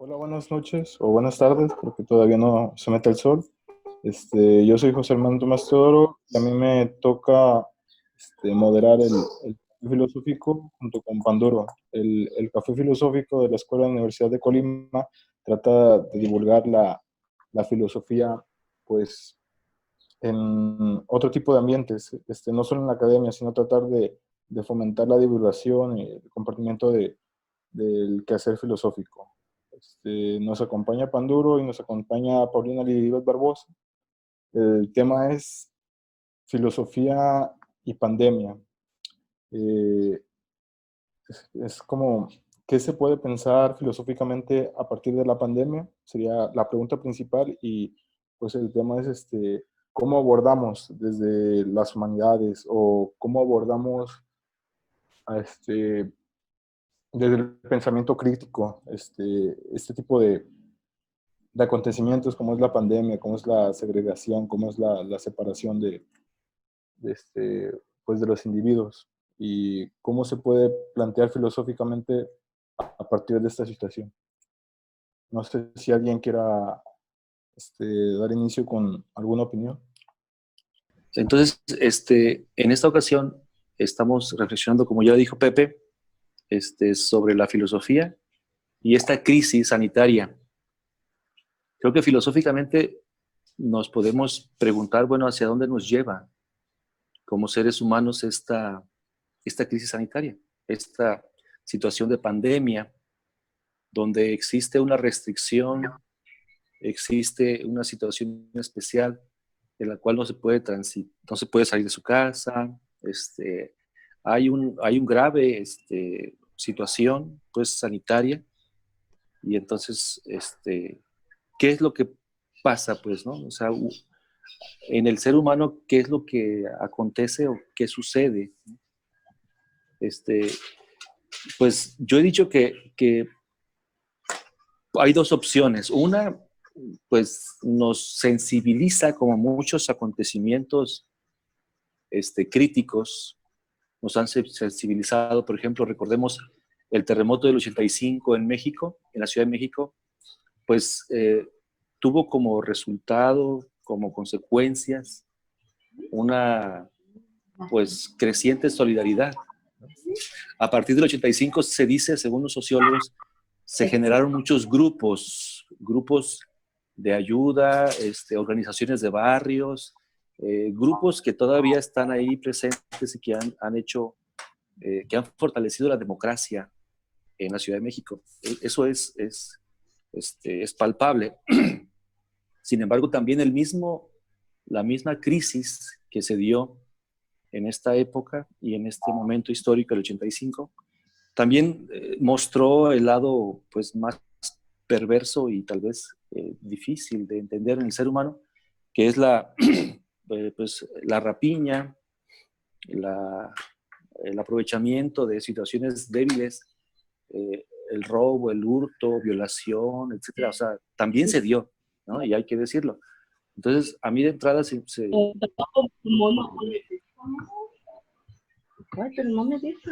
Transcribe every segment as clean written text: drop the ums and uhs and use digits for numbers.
Hola, buenas noches o buenas tardes, porque todavía no se mete el sol. Yo soy José Armando Tomás Teodoro y a mí me toca moderar el café filosófico junto con Panduro. El café filosófico de la Escuela de la Universidad de Colima trata de divulgar la filosofía, pues, en otro tipo de ambientes, no solo en la academia, sino tratar de fomentar la divulgación y el compartimiento del quehacer filosófico. Nos acompaña Panduro y nos acompaña Paulina Lidibet Barbosa. El tema es filosofía y pandemia. Eh, es como, ¿qué se puede pensar filosóficamente a partir de la pandemia? Sería la pregunta principal y pues el tema es cómo abordamos desde las humanidades o cómo abordamos a desde el pensamiento crítico este tipo de acontecimientos como es la pandemia, como es la segregación, como es la separación de, pues de los individuos y cómo se puede plantear filosóficamente a partir de esta situación. No sé si alguien quiera dar inicio con alguna opinión. Entonces, en esta ocasión estamos reflexionando, como ya dijo Pepe, sobre la filosofía y esta crisis sanitaria. Creo que filosóficamente nos podemos preguntar, bueno, ¿hacia dónde nos lleva como seres humanos esta crisis sanitaria? Esta situación de pandemia, donde existe una restricción, existe una situación especial en la cual no se puede no se puede salir de su casa, hay un grave situación pues sanitaria y entonces ¿qué es lo que pasa pues, no? O sea, en el ser humano, ¿qué es lo que acontece o qué sucede? Este, pues yo he dicho que hay dos opciones. Una, pues nos sensibiliza como muchos acontecimientos críticos, nos han sensibilizado. Por ejemplo, recordemos el terremoto del 85 en México, en la Ciudad de México, pues tuvo como resultado, como consecuencias, una pues creciente solidaridad. A partir del 85 se dice, según los sociólogos, se generaron muchos grupos de ayuda, organizaciones de barrios, grupos que todavía están ahí presentes y que han hecho, que han fortalecido la democracia en la Ciudad de México. Eso es palpable. Sin embargo, también la misma crisis que se dio en esta época y en este momento histórico, el 85, también mostró el lado pues, más perverso y tal vez difícil de entender en el ser humano, que es pues, la rapiña, la, el aprovechamiento de situaciones débiles, el robo, el hurto, violación, etcétera. O sea, también se dio, ¿no? Y hay que decirlo. Entonces, a mí de entrada Ay, pero no me deja.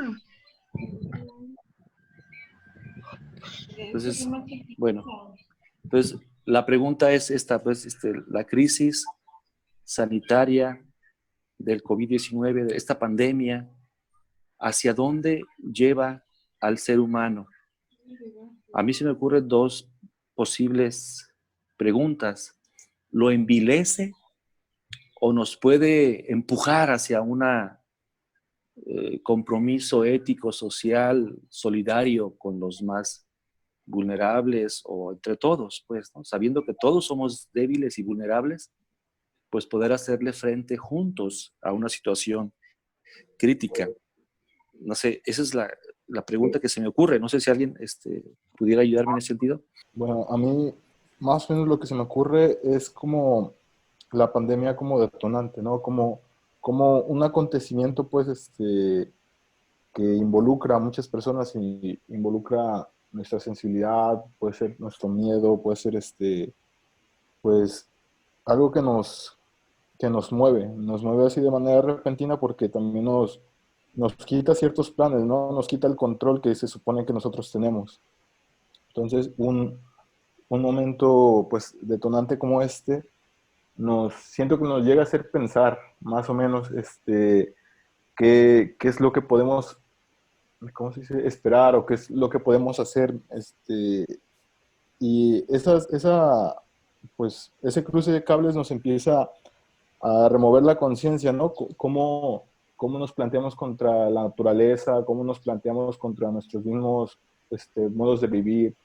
entonces, bueno, entonces la pregunta es esta, pues, la crisis sanitaria del COVID-19, de esta pandemia, ¿hacia dónde lleva al ser humano? A mí se me ocurren dos posibles preguntas. ¿Lo envilece o nos puede empujar hacia un compromiso ético, social, solidario con los más vulnerables o entre todos, pues, ¿no? Sabiendo que todos somos débiles y vulnerables, pues poder hacerle frente juntos a una situación crítica? No sé, esa es la pregunta que se me ocurre. No sé si alguien pudiera ayudarme en ese sentido. Bueno, a mí más o menos lo que se me ocurre es como la pandemia como detonante, ¿no? Como un acontecimiento, pues, que involucra a muchas personas y involucra nuestra sensibilidad, puede ser nuestro miedo, puede ser pues algo que nos mueve así de manera repentina porque también nos quita ciertos planes, ¿no? Nos quita el control que se supone que nosotros tenemos. Entonces, un momento pues detonante como este, siento que nos llega a hacer pensar más o menos qué es lo que podemos, ¿cómo se dice? Esperar o qué es lo que podemos hacer. Y pues, ese cruce de cables nos empieza a remover la conciencia, ¿no? Cómo nos planteamos contra la naturaleza, cómo nos planteamos contra nuestros mismos modos de vivir,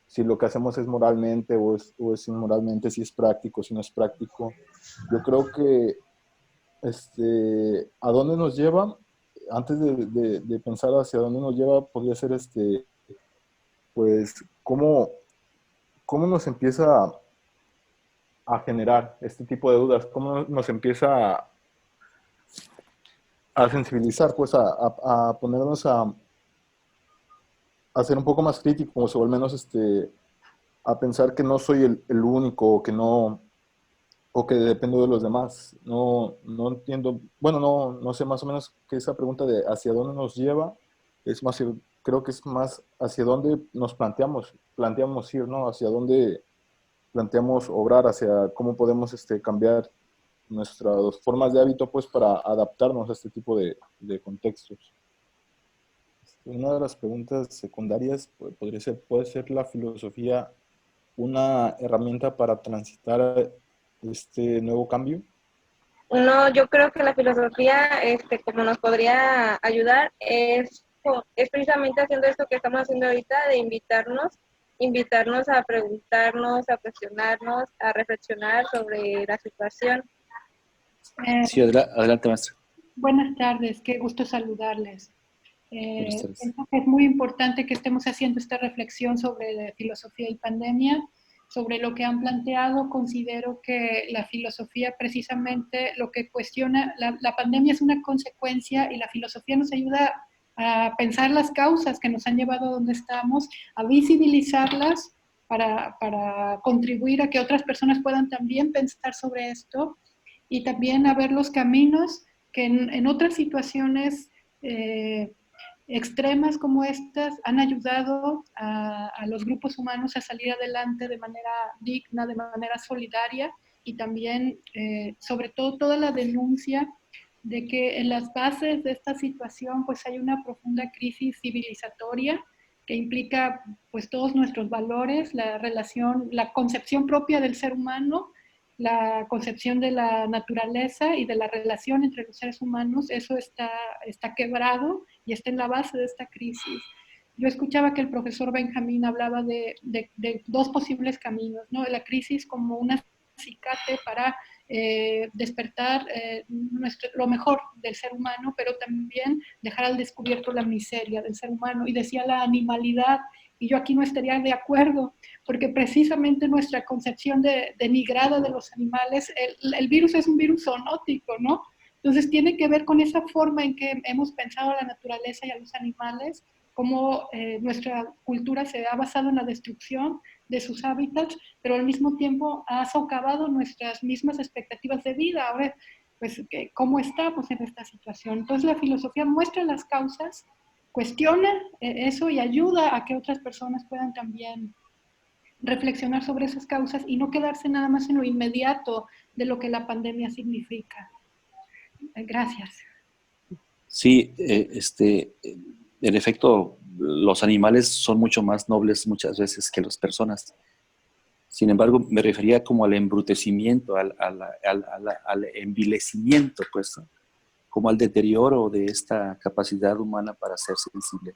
si lo que hacemos es moralmente o es inmoralmente, si es práctico, si no es práctico. Yo creo que a dónde nos lleva, antes de pensar hacia dónde nos lleva, podría ser pues, cómo nos empieza a generar este tipo de dudas, cómo nos empieza a sensibilizar, pues a ponernos a ser un poco más críticos o al menos a pensar que no soy el único o que no, o que dependo de los demás. No entiendo, bueno, no sé más o menos que esa pregunta de hacia dónde nos lleva, es más, creo que es más hacia dónde nos planteamos ir, ¿no? Hacia dónde planteamos obrar, hacia cómo podemos cambiar nuestras formas de hábito pues para adaptarnos a este tipo de contextos. Una de las preguntas secundarias puede ser la filosofía una herramienta para transitar este nuevo cambio. No, yo creo que la filosofía, como nos podría ayudar, es precisamente haciendo esto que estamos haciendo ahorita, de invitarnos a preguntarnos, a cuestionarnos, a reflexionar sobre la situación. Sí, adelante, maestra. Buenas tardes, qué gusto saludarles. Buenas tardes. Pienso que es muy importante que estemos haciendo esta reflexión sobre filosofía y pandemia. Sobre lo que han planteado, considero que la filosofía precisamente lo que cuestiona, la pandemia es una consecuencia y la filosofía nos ayuda a pensar las causas que nos han llevado a donde estamos, a visibilizarlas para contribuir a que otras personas puedan también pensar sobre esto y también a ver los caminos que en otras situaciones extremas como estas han ayudado a los grupos humanos a salir adelante de manera digna, de manera solidaria y también, sobre todo, toda la denuncia de que en las bases de esta situación pues hay una profunda crisis civilizatoria que implica pues todos nuestros valores, la relación, la concepción propia del ser humano, la concepción de la naturaleza y de la relación entre los seres humanos, eso está quebrado y está en la base de esta crisis. Yo escuchaba que el profesor Benjamín hablaba de dos posibles caminos, ¿no? La crisis como una acicate para despertar lo mejor del ser humano, pero también dejar al descubierto la miseria del ser humano. Y decía la animalidad, y yo aquí no estaría de acuerdo, porque precisamente nuestra concepción denigrada de los animales, el virus es un virus zoonótico, ¿no? Entonces tiene que ver con esa forma en que hemos pensado a la naturaleza y a los animales, cómo nuestra cultura se ha basado en la destrucción de sus hábitats, pero al mismo tiempo ha socavado nuestras mismas expectativas de vida. Ahora, pues, ¿cómo estamos en esta situación? Entonces la filosofía muestra las causas, cuestiona eso y ayuda a que otras personas puedan también reflexionar sobre esas causas y no quedarse nada más en lo inmediato de lo que la pandemia significa. Gracias. Sí, en efecto, los animales son mucho más nobles muchas veces que las personas. Sin embargo, me refería como al embrutecimiento, al envilecimiento, pues, ¿no? Como al deterioro de esta capacidad humana para ser sensible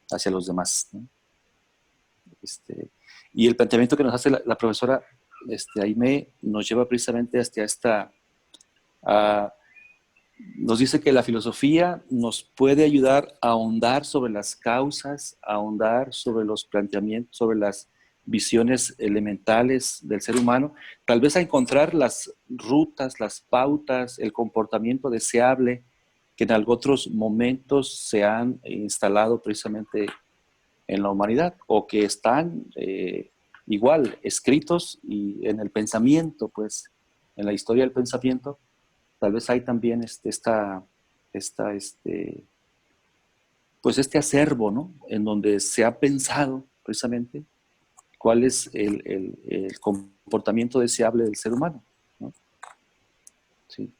hacia los demás, ¿no? Y el planteamiento que nos hace la profesora Aimé nos lleva precisamente hacia esta... nos dice que la filosofía nos puede ayudar a ahondar sobre las causas, a ahondar sobre los planteamientos, sobre las visiones elementales del ser humano, tal vez a encontrar las rutas, las pautas, el comportamiento deseable que en otros momentos se han instalado precisamente en la humanidad o que están igual escritos y en el pensamiento, pues en la historia del pensamiento, tal vez hay también pues este acervo, ¿no? En donde se ha pensado precisamente cuál es el comportamiento deseable del ser humano, ¿no? Sí.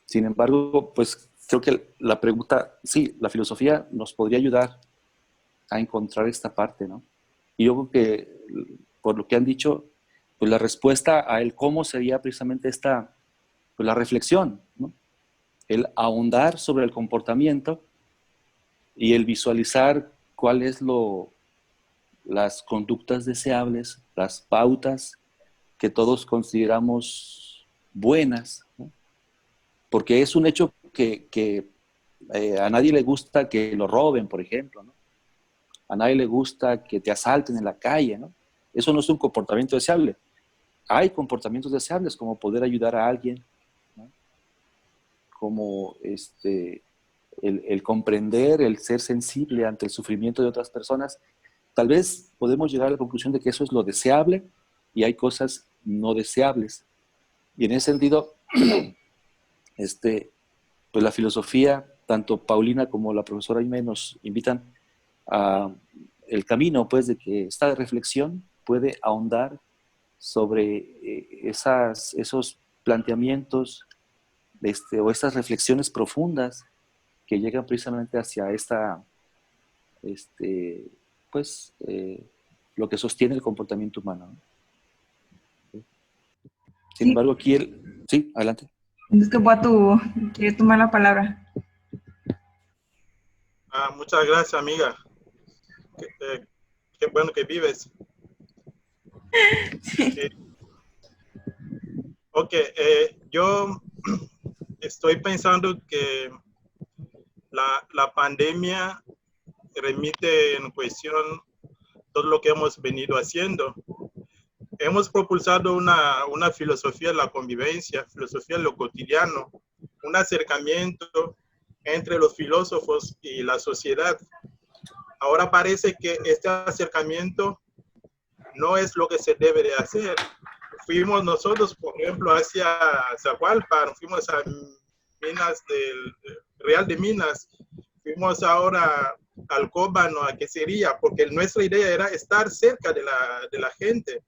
Sin embargo, pues creo que la pregunta, sí, la filosofía nos podría ayudar a encontrar esta parte, ¿no? Y yo creo que, por lo que han dicho, pues la respuesta a el cómo sería precisamente esta, pues la reflexión, ¿no? El ahondar sobre el comportamiento y el visualizar cuáles las conductas deseables, las pautas que todos consideramos buenas, ¿no? Porque es un hecho que a nadie le gusta que lo roben, por ejemplo, ¿no? A nadie le gusta que te asalten en la calle, ¿no? Eso no es un comportamiento deseable. Hay comportamientos deseables como poder ayudar a alguien, ¿no? Como el comprender, el ser sensible ante el sufrimiento de otras personas. Tal vez podemos llegar a la conclusión de que eso es lo deseable y hay cosas no deseables. Y en ese sentido, pues la filosofía, tanto Paulina como la profesora Aimee nos invitan a el camino, pues, de que esta reflexión puede ahondar sobre esos planteamientos o estas reflexiones profundas que llegan precisamente hacia pues, lo que sostiene el comportamiento humano, ¿no? Sin Sí, embargo, aquí sí, adelante. es que Boatu quiere tomar la palabra. Muchas gracias, amiga. Qué bueno que vives. Sí. Ok, yo estoy pensando que la pandemia remite en cuestión todo lo que hemos venido haciendo. Hemos propulsado una filosofía de la convivencia, filosofía de lo cotidiano, un acercamiento entre los filósofos y la sociedad. Ahora parece que este acercamiento no es lo que se debe de hacer. Fuimos nosotros, por ejemplo, hacia Zacualpan, fuimos a Minas del Real de Minas, fuimos ahora al Cóbano, a Quesería, porque nuestra idea era estar cerca de la gente.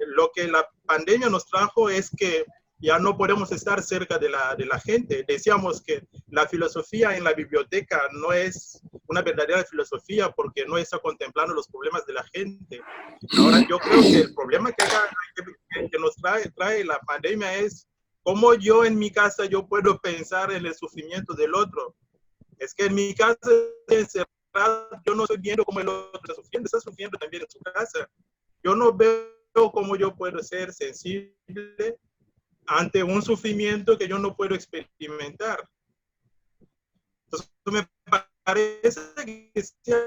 Lo que la pandemia nos trajo es que ya no podemos estar cerca de la gente. Decíamos que la filosofía en la biblioteca no es una verdadera filosofía porque no está contemplando los problemas de la gente. Ahora, yo creo que el problema que nos trae la pandemia es cómo yo en mi casa yo puedo pensar en el sufrimiento del otro. Es que en mi casa encerrado, yo no estoy viendo cómo el otro está sufriendo también en su casa. Yo no veo cómo yo puedo ser sensible ante un sufrimiento que yo no puedo experimentar. Entonces, me parece que sea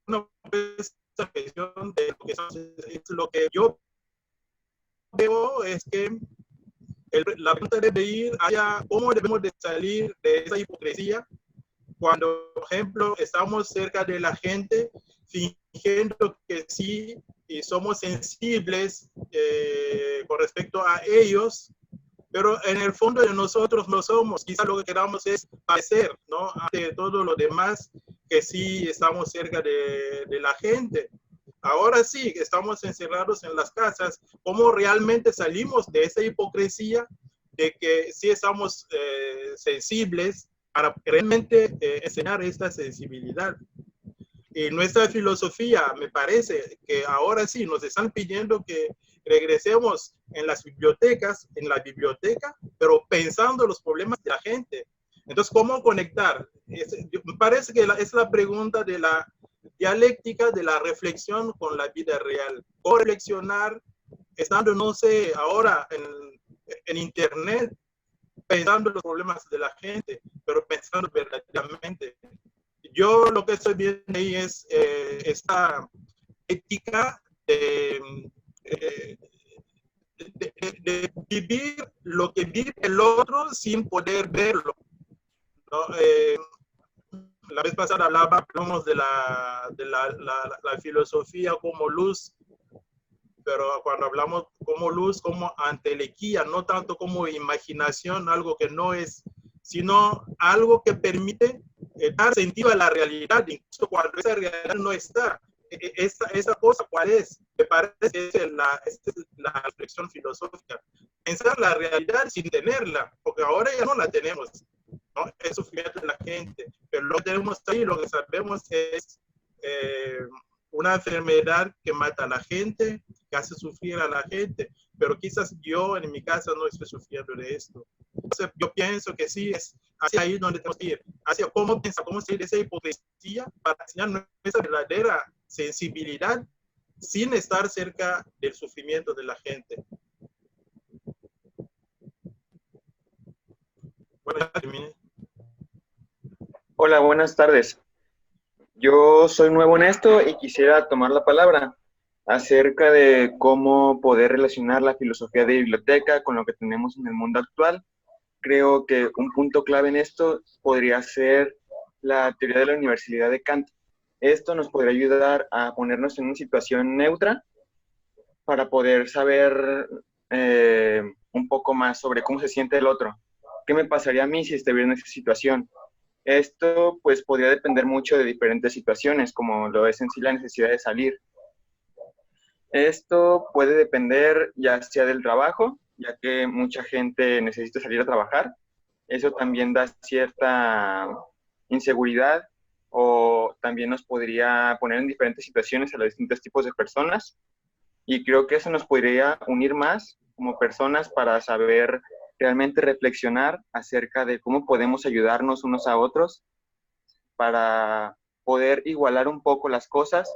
una cuestión de lo que es lo que yo veo es que la pregunta debe ir allá, ¿cómo debemos de salir de esa hipocresía cuando, por ejemplo, estamos cerca de la gente fingiendo que sí y somos sensibles con respecto a ellos, pero en el fondo de nosotros no somos? Quizás lo que queramos es parecer, ¿no?, ante todo lo demás, que sí estamos cerca de la gente. Ahora sí, estamos encerrados en las casas. ¿Cómo realmente salimos de esa hipocresía de que sí estamos sensibles para realmente enseñar esta sensibilidad? Y nuestra filosofía, me parece que ahora sí nos están pidiendo que regresemos en la biblioteca, pero pensando los problemas de la gente. Entonces, ¿cómo conectar? Me parece que es la pregunta de la dialéctica de la reflexión con la vida real. ¿Cómo reflexionar estando, no sé, ahora en Internet, pensando los problemas de la gente, pero pensando verdaderamente? Yo lo que estoy viendo ahí es esta ética de vivir lo que vive el otro sin poder verlo, ¿no? La vez pasada hablamos de la filosofía como luz, pero cuando hablamos como luz, como antelequía, no tanto como imaginación, algo que no es, sino algo que permite dar sentido a la realidad, incluso cuando esa realidad no está. Esa cosa, ¿cuál es? Me parece que esta es la reflexión filosófica. Pensar la realidad sin tenerla, porque ahora ya no la tenemos, ¿no? Es sufrimiento de la gente, pero lo que tenemos ahí, lo que sabemos es una enfermedad que mata a la gente, que hace sufrir a la gente, pero quizás yo en mi casa no estoy sufriendo de esto. Entonces, yo pienso que sí, es hacia ahí donde tenemos que ir, hacia cómo pensar, cómo salir de esa hipocresía para enseñar nuestra verdadera sensibilidad sin estar cerca del sufrimiento de la gente. Bueno, ya terminé. Hola, buenas tardes. Yo soy nuevo en esto y quisiera tomar la palabra acerca de cómo poder relacionar la filosofía de biblioteca con lo que tenemos en el mundo actual. Creo que un punto clave en esto podría ser la teoría de la universalidad de Kant. Esto nos podría ayudar a ponernos en una situación neutra para poder saber un poco más sobre cómo se siente el otro. ¿Qué me pasaría a mí si estuviera en esa situación? Esto pues podría depender mucho de diferentes situaciones, como lo es en sí la necesidad de salir. Esto puede depender ya sea del trabajo, ya que mucha gente necesita salir a trabajar. Eso también da cierta inseguridad o también nos podría poner en diferentes situaciones a los distintos tipos de personas. Y creo que eso nos podría unir más como personas para saber realmente reflexionar acerca de cómo podemos ayudarnos unos a otros para poder igualar un poco las cosas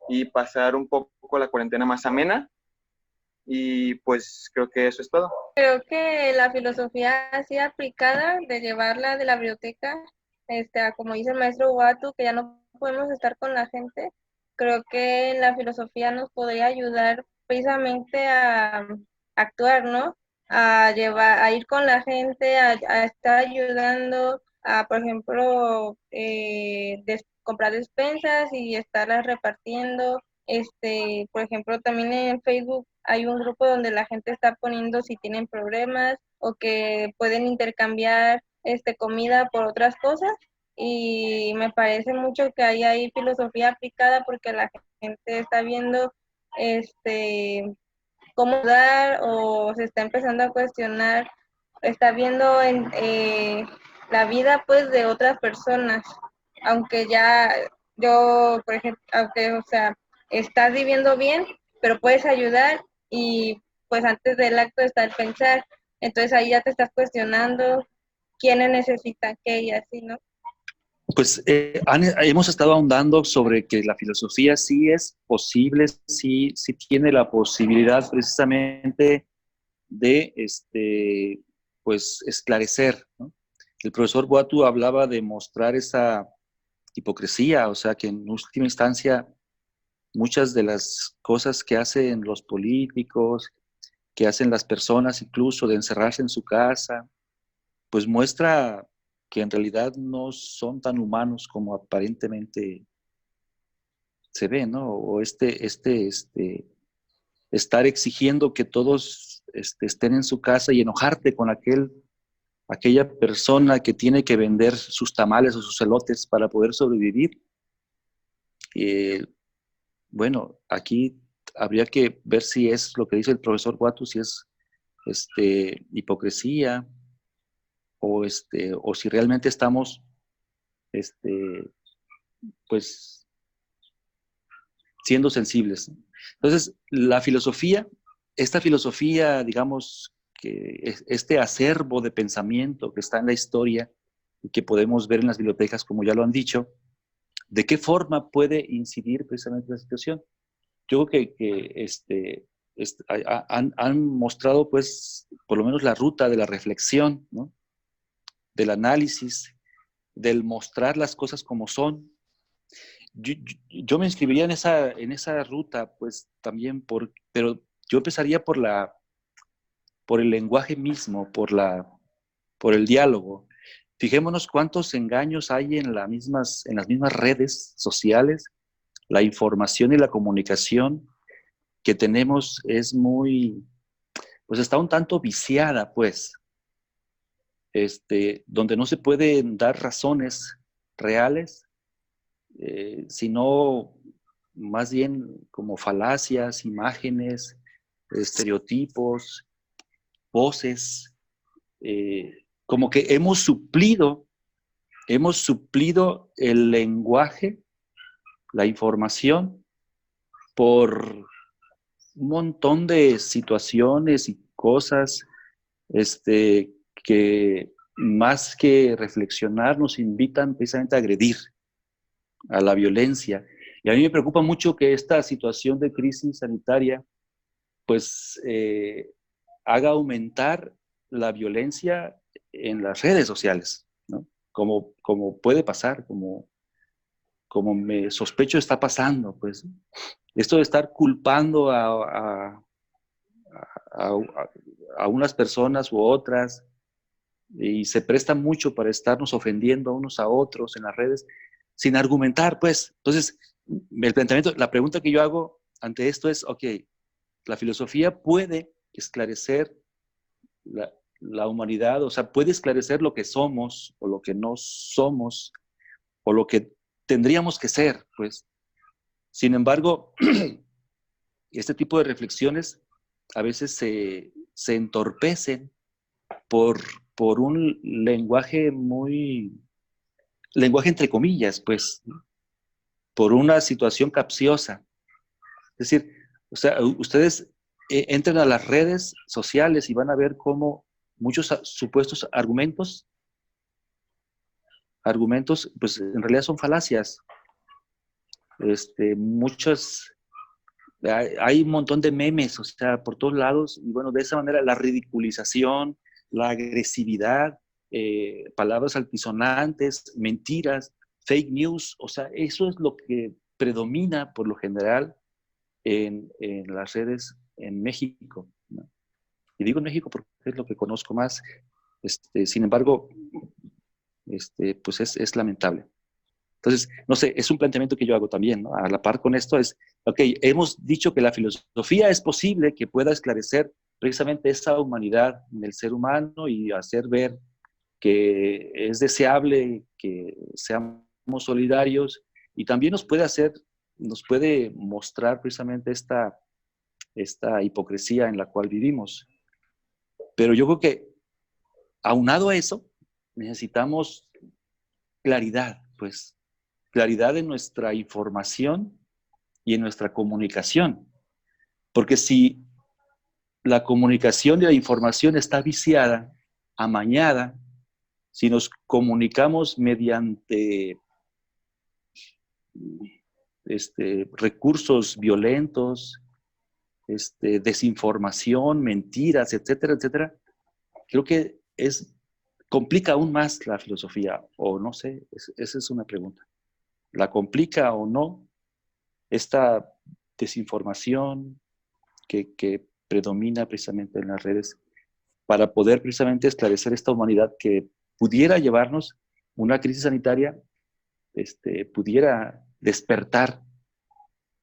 y pasar un poco la cuarentena más amena. Y pues creo que eso es todo. Creo que la filosofía así aplicada, de llevarla de la biblioteca, como dice el maestro Uatu, que ya no podemos estar con la gente, creo que la filosofía nos podría ayudar precisamente a actuar, ¿no? A ir con la gente, a estar ayudando a, por ejemplo, comprar despensas y estarlas repartiendo. Por ejemplo, también en Facebook hay un grupo donde la gente está poniendo si tienen problemas o que pueden intercambiar comida por otras cosas, y me parece mucho que hay ahí filosofía aplicada porque la gente está viendo cómo dar, o se está empezando a cuestionar, está viendo la vida pues de otras personas, aunque ya yo, por ejemplo, aunque, o sea, estás viviendo bien, pero puedes ayudar, y pues antes del acto está el pensar, entonces ahí ya te estás cuestionando quiénes necesitan qué y así, ¿no? Pues hemos estado ahondando sobre que la filosofía sí es posible, sí tiene la posibilidad precisamente de pues esclarecer, ¿no? El profesor Boatu hablaba de mostrar esa hipocresía, o sea que en última instancia muchas de las cosas que hacen los políticos, que hacen las personas, incluso de encerrarse en su casa, pues muestra que en realidad no son tan humanos como aparentemente se ve, ¿no? O estar exigiendo que todos estén en su casa y enojarte con aquella persona que tiene que vender sus tamales o sus elotes para poder sobrevivir. Bueno, aquí habría que ver si es lo que dice el profesor Guatu, si es hipocresía o si realmente estamos pues siendo sensibles. Entonces, esta filosofía, digamos, que este acervo de pensamiento que está en la historia y que podemos ver en las bibliotecas, como ya lo han dicho, ¿de qué forma puede incidir precisamente la situación? Yo creo que han mostrado, pues, por lo menos la ruta de la reflexión, ¿no? Del análisis, del mostrar las cosas como son. Yo me inscribiría en esa ruta, pues también, pero yo empezaría por el lenguaje mismo, por el diálogo. Fijémonos cuántos engaños hay en las mismas redes sociales. La información y la comunicación que tenemos es pues está un tanto viciada, pues, donde no se pueden dar razones reales, sino más bien como falacias, imágenes, estereotipos, voces, como que hemos suplido el lenguaje, la información, por un montón de situaciones y cosas que más que reflexionar nos invitan precisamente a agredir, a la violencia. Y a mí me preocupa mucho que esta situación de crisis sanitaria pues haga aumentar la violencia en las redes sociales, ¿no? Como puede pasar, como me sospecho está pasando, pues. Esto de estar culpando a unas personas u otras, y se presta mucho para estarnos ofendiendo unos a otros en las redes, sin argumentar, pues. Entonces, el planteamiento, la pregunta que yo hago ante esto es, ok, la filosofía puede esclarecer la humanidad, o sea, puede esclarecer lo que somos o lo que no somos o lo que tendríamos que ser, pues. Sin embargo, este tipo de reflexiones a veces se entorpecen por un lenguaje lenguaje entre comillas, pues, por una situación capciosa. Es decir, o sea, ustedes entren a las redes sociales y van a ver cómo muchos supuestos argumentos, pues en realidad son falacias. Hay un montón de memes, o sea, por todos lados, y bueno, de esa manera la ridiculización, la agresividad, palabras altisonantes, mentiras, fake news, o sea, eso es lo que predomina por lo general en las redes en México, ¿no? Y digo en México porque es lo que conozco más. Sin embargo, pues es lamentable. Entonces, no sé, es un planteamiento que yo hago también, ¿no? A la par con esto es, ok, hemos dicho que la filosofía es posible que pueda esclarecer precisamente esa humanidad del ser humano y hacer ver que es deseable que seamos solidarios, y también nos puede mostrar precisamente esta hipocresía en la cual vivimos. Pero yo creo que aunado a eso, necesitamos claridad, pues, claridad en nuestra información y en nuestra comunicación. Porque si la comunicación y la información está viciada, amañada, si nos comunicamos mediante recursos violentos, desinformación, mentiras, etcétera, etcétera, creo que complica aún más la filosofía, o no sé, esa es una pregunta. ¿La complica o no esta desinformación que predomina precisamente en las redes para poder precisamente esclarecer esta humanidad que pudiera llevarnos una crisis sanitaria, pudiera despertar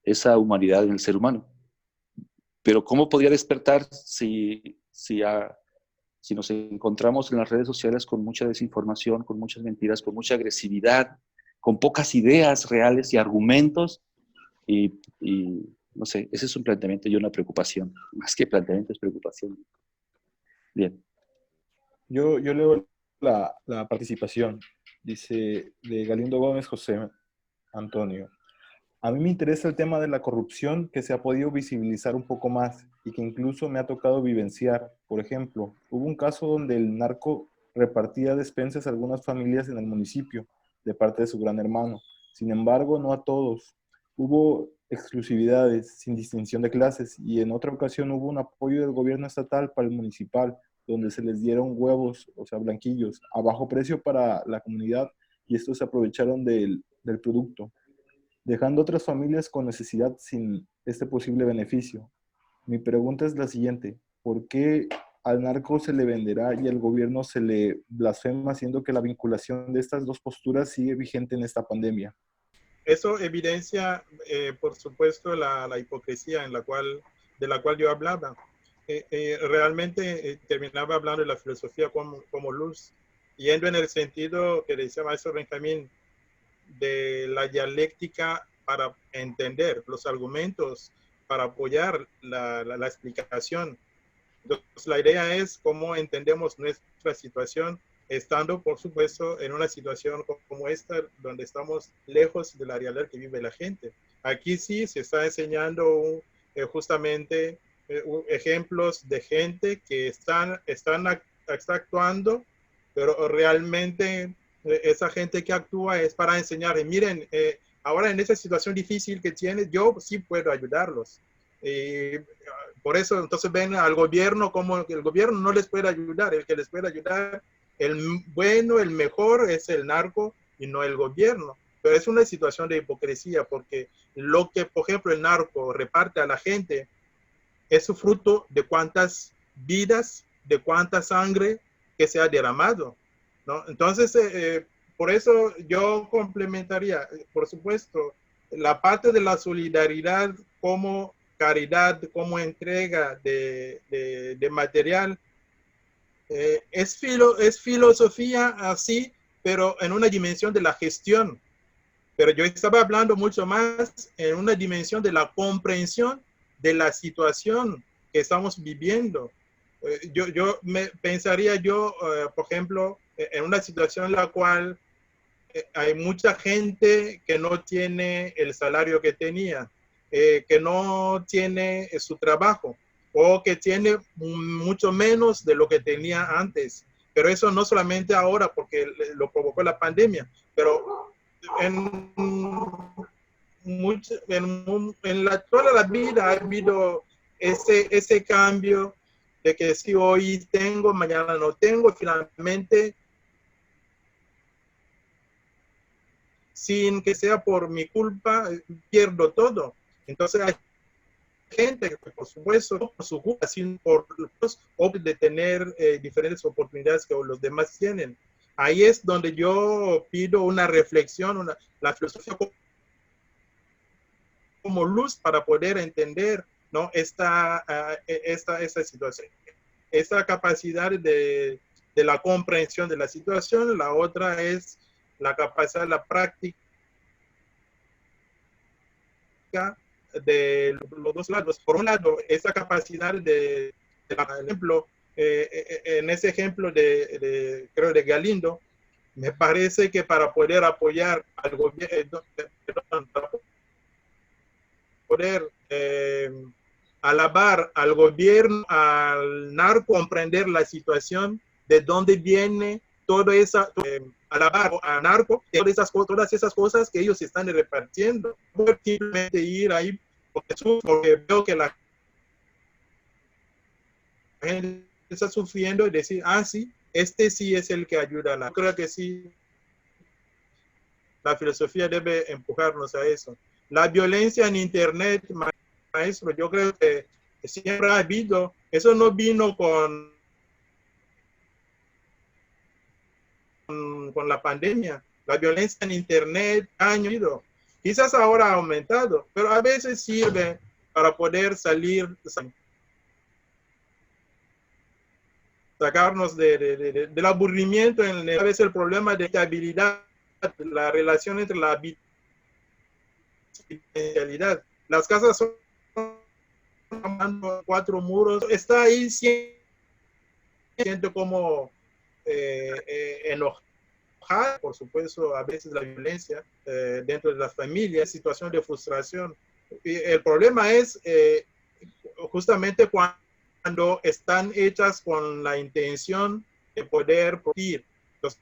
esa humanidad en el ser humano? Pero ¿cómo podría despertar si nos encontramos en las redes sociales con mucha desinformación, con muchas mentiras, con mucha agresividad, con pocas ideas reales y argumentos? Y no sé, ese es un planteamiento y una preocupación. Más que planteamiento, es preocupación. Bien. Yo leo la participación. Dice, de Galindo Gómez José Antonio. A mí me interesa el tema de la corrupción que se ha podido visibilizar un poco más y que incluso me ha tocado vivenciar. Por ejemplo, hubo un caso donde el narco repartía despensas a algunas familias en el municipio de parte de su gran hermano. Sin embargo, no a todos. Hubo exclusividades sin distinción de clases y en otra ocasión hubo un apoyo del gobierno estatal para el municipal, donde se les dieron huevos, o sea, blanquillos, a bajo precio para la comunidad y estos se aprovecharon del producto, dejando otras familias con necesidad sin este posible beneficio. Mi pregunta es la siguiente: ¿por qué al narco se le venderá y al gobierno se le blasfema, siendo que la vinculación de estas dos posturas sigue vigente en esta pandemia? Eso evidencia, por supuesto, la hipocresía de la cual yo hablaba. Realmente terminaba hablando de la filosofía como luz, yendo en el sentido que decía Maestro Benjamín, de la dialéctica para entender los argumentos, para apoyar la explicación. Entonces, la idea es cómo entendemos nuestra situación, estando, por supuesto, en una situación como esta, donde estamos lejos de la realidad que vive la gente. Aquí sí se está enseñando justamente ejemplos de gente que está actuando, pero realmente esa gente que actúa es para enseñar, miren, ahora en esa situación difícil que tienen, yo sí puedo ayudarlos. Por eso entonces ven al gobierno como el gobierno no les puede ayudar, el que les puede ayudar, el bueno, el mejor es el narco y no el gobierno. Pero es una situación de hipocresía porque lo que, por ejemplo, el narco reparte a la gente es su fruto de cuántas vidas, de cuánta sangre que se ha derramado, ¿no? Entonces, por eso yo complementaría, por supuesto, la parte de la solidaridad como caridad, como entrega de material, es filosofía así, pero en una dimensión de la gestión. Pero yo estaba hablando mucho más en una dimensión de la comprensión de la situación que estamos viviendo. Yo pensaría por ejemplo, en una situación en la cual hay mucha gente que no tiene el salario que tenía, que no tiene su trabajo o que tiene mucho menos de lo que tenía antes. Pero eso no solamente ahora porque lo provocó la pandemia, pero toda la vida ha habido ese cambio de que si hoy tengo, mañana no tengo, finalmente, sin que sea por mi culpa, pierdo todo. Entonces hay gente que, por supuesto, por su culpa, sin por de tener diferentes oportunidades que los demás tienen. Ahí es donde yo pido una reflexión, la filosofía como luz para poder entender, ¿no? esta situación, esta capacidad de la comprensión de la situación. La otra es la capacidad, la práctica de los dos lados. Por un lado, esa capacidad por ejemplo, en ese ejemplo creo de Galindo, me parece que para poder apoyar al gobierno, para poder alabar al gobierno, al narco, comprender la situación, de dónde viene toda esa, alabar al narco, todas esas cosas que ellos están repartiendo. No simplemente ir ahí porque veo que la gente está sufriendo y decir, sí, este sí es el que ayuda a la. Creo que sí, la filosofía debe empujarnos a eso. La violencia en Internet, maestro, yo creo que siempre ha habido, eso no vino con la pandemia. La violencia en Internet ha añadido. Quizás ahora ha aumentado, pero a veces sirve para poder sacarnos del aburrimiento, a veces el problema de estabilidad, la relación entre la vitalidad. Las casas son 4 muros, está ahí siento como enojado, por supuesto, a veces la violencia dentro de las familias, situación de frustración. Y el problema es justamente cuando están hechas con la intención de poder producir. Entonces,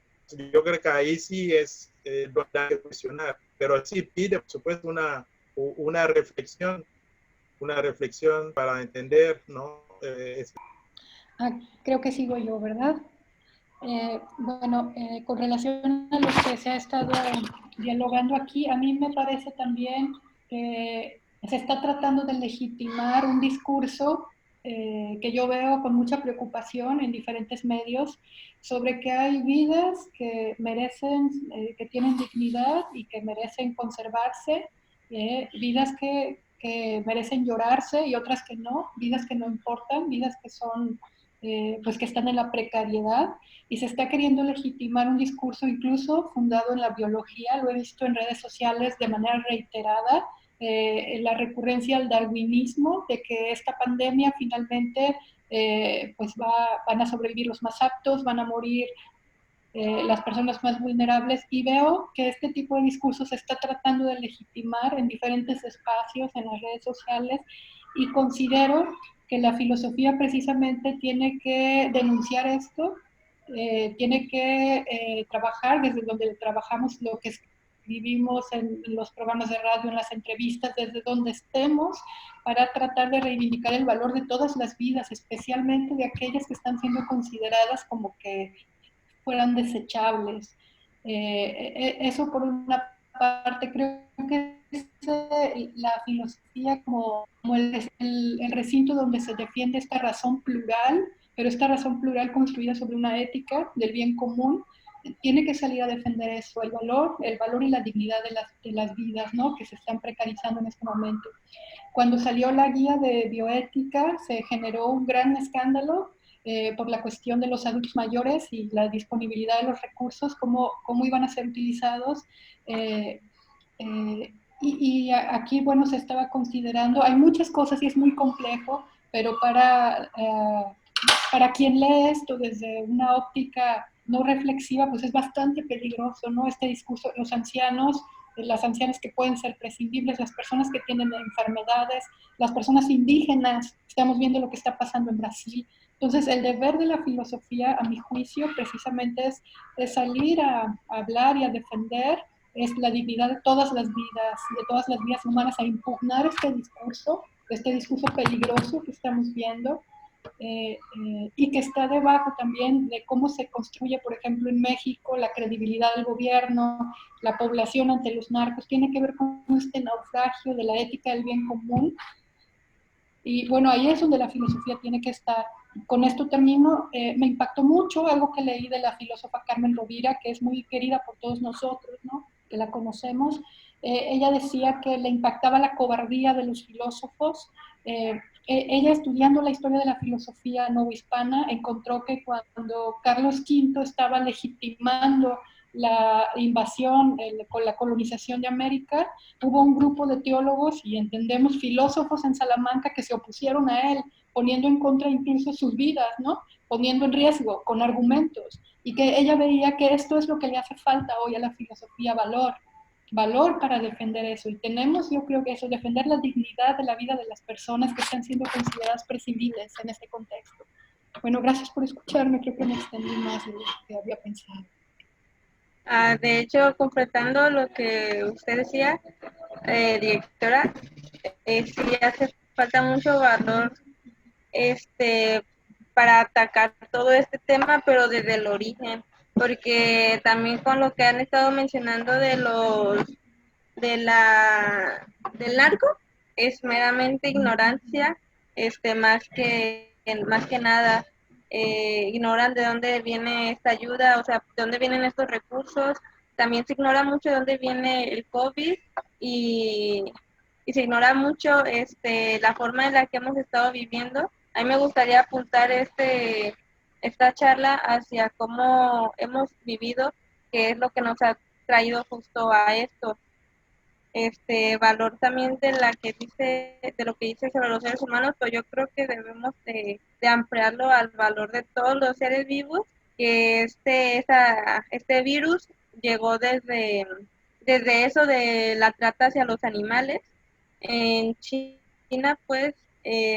yo creo que ahí sí es donde hay que cuestionar, pero sí pide, por supuesto, una reflexión para entender, ¿no? Creo que sigo yo, ¿verdad? Con relación a lo que se ha estado dialogando aquí, a mí me parece también que se está tratando de legitimar un discurso que yo veo con mucha preocupación en diferentes medios sobre que hay vidas que merecen, que tienen dignidad y que merecen conservarse, vidas que merecen llorarse y otras que no, vidas que no importan, vidas que son pues que están en la precariedad, y se está queriendo legitimar un discurso incluso fundado en la biología. Lo he visto en redes sociales de manera reiterada, la recurrencia al darwinismo, de que esta pandemia finalmente pues van a sobrevivir los más aptos, van a morir las personas más vulnerables, y veo que este tipo de discurso se está tratando de legitimar en diferentes espacios, en las redes sociales, y considero que la filosofía precisamente tiene que denunciar esto, tiene que trabajar desde donde trabajamos lo que escribimos en los programas de radio, en las entrevistas, desde donde estemos, para tratar de reivindicar el valor de todas las vidas, especialmente de aquellas que están siendo consideradas como que fueran desechables. Eso por una parte, creo que es la filosofía como el recinto donde se defiende esta razón plural, pero esta razón plural construida sobre una ética del bien común, tiene que salir a defender eso, el valor y la dignidad de las vidas, ¿no?, que se están precarizando en este momento. Cuando salió la guía de bioética, se generó un gran escándalo por la cuestión de los adultos mayores y la disponibilidad de los recursos, cómo iban a ser utilizados. Y aquí, bueno, se estaba considerando, hay muchas cosas y es muy complejo, pero para quien lee esto desde una óptica no reflexiva, pues es bastante peligroso, ¿no? Este discurso, los ancianos, las ancianas que pueden ser prescindibles, las personas que tienen enfermedades, las personas indígenas, estamos viendo lo que está pasando en Brasil. Entonces, el deber de la filosofía, a mi juicio, precisamente es salir a hablar y a defender es la dignidad de todas las vidas humanas, a impugnar este discurso peligroso que estamos viendo, y que está debajo también de cómo se construye, por ejemplo, en México, la credibilidad del gobierno, la población ante los narcos, tiene que ver con este naufragio de la ética del bien común. Y bueno, ahí es donde la filosofía tiene que estar. Con esto termino. Me impactó mucho algo que leí de la filósofa Carmen Rovira, que es muy querida por todos nosotros, ¿no?, que la conocemos. Ella decía que le impactaba la cobardía de los filósofos. Ella, estudiando la historia de la filosofía novohispana, encontró que cuando Carlos V estaba legitimando la invasión, con la colonización de América, hubo un grupo de teólogos y entendemos filósofos en Salamanca que se opusieron a él, poniendo en contra incluso sus vidas, ¿no?, poniendo en riesgo con argumentos, y que ella veía que esto es lo que le hace falta hoy a la filosofía: valor para defender eso. Y tenemos, yo creo que eso, defender la dignidad de la vida de las personas que están siendo consideradas prescindibles en este contexto. Bueno, gracias por escucharme, creo que me extendí más de lo que había pensado. De hecho, completando lo que usted decía, directora, sí hace falta mucho valor para atacar todo este tema, pero desde el origen, porque también con lo que han estado mencionando del narco, es meramente ignorancia, más que nada, ignoran de dónde viene esta ayuda, o sea, de dónde vienen estos recursos. También se ignora mucho de dónde viene el COVID, y se ignora mucho la forma en la que hemos estado viviendo. A mí me gustaría apuntar esta charla hacia cómo hemos vivido, que es lo que nos ha traído justo a esto. Valor también de lo que dice sobre los seres humanos, pues yo creo que debemos de ampliarlo al valor de todos los seres vivos, que este virus llegó desde eso de la trata hacia los animales. En China, pues,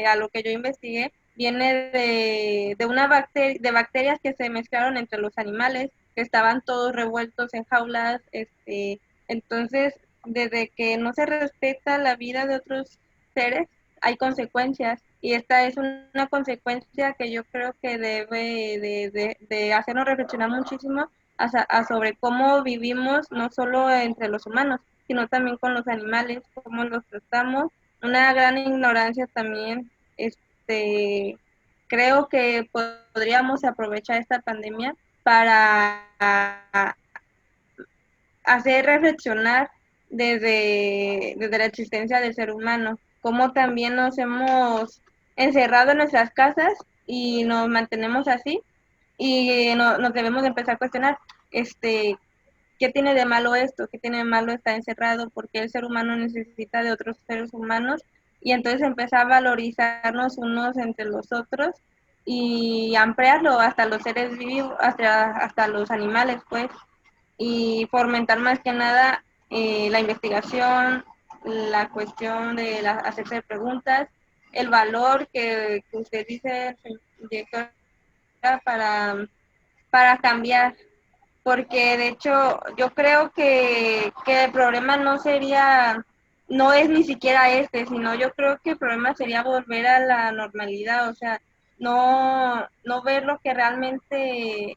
a lo que yo investigué, viene de bacterias que se mezclaron entre los animales, que estaban todos revueltos en jaulas. Entonces, desde que no se respeta la vida de otros seres, hay consecuencias, y esta es una consecuencia que yo creo que debe de hacernos reflexionar muchísimo sobre cómo vivimos, no solo entre los humanos, sino también con los animales, cómo los tratamos. Una gran ignorancia también. Creo que podríamos aprovechar esta pandemia para hacer reflexionar desde la existencia del ser humano, cómo también nos hemos encerrado en nuestras casas y nos mantenemos así y nos debemos de empezar a cuestionar, ¿qué tiene de malo esto? ¿Qué tiene de malo estar encerrado? Porque el ser humano necesita de otros seres humanos y entonces empezar a valorizarnos unos entre los otros y ampliarlo hasta los seres vivos, hasta los animales, pues, y fomentar más que nada la investigación, la cuestión de hacerse preguntas, el valor que usted dice, directora, para cambiar, porque de hecho yo creo que el problema no es ni siquiera sino yo creo que el problema sería volver a la normalidad, o sea, no ver lo que realmente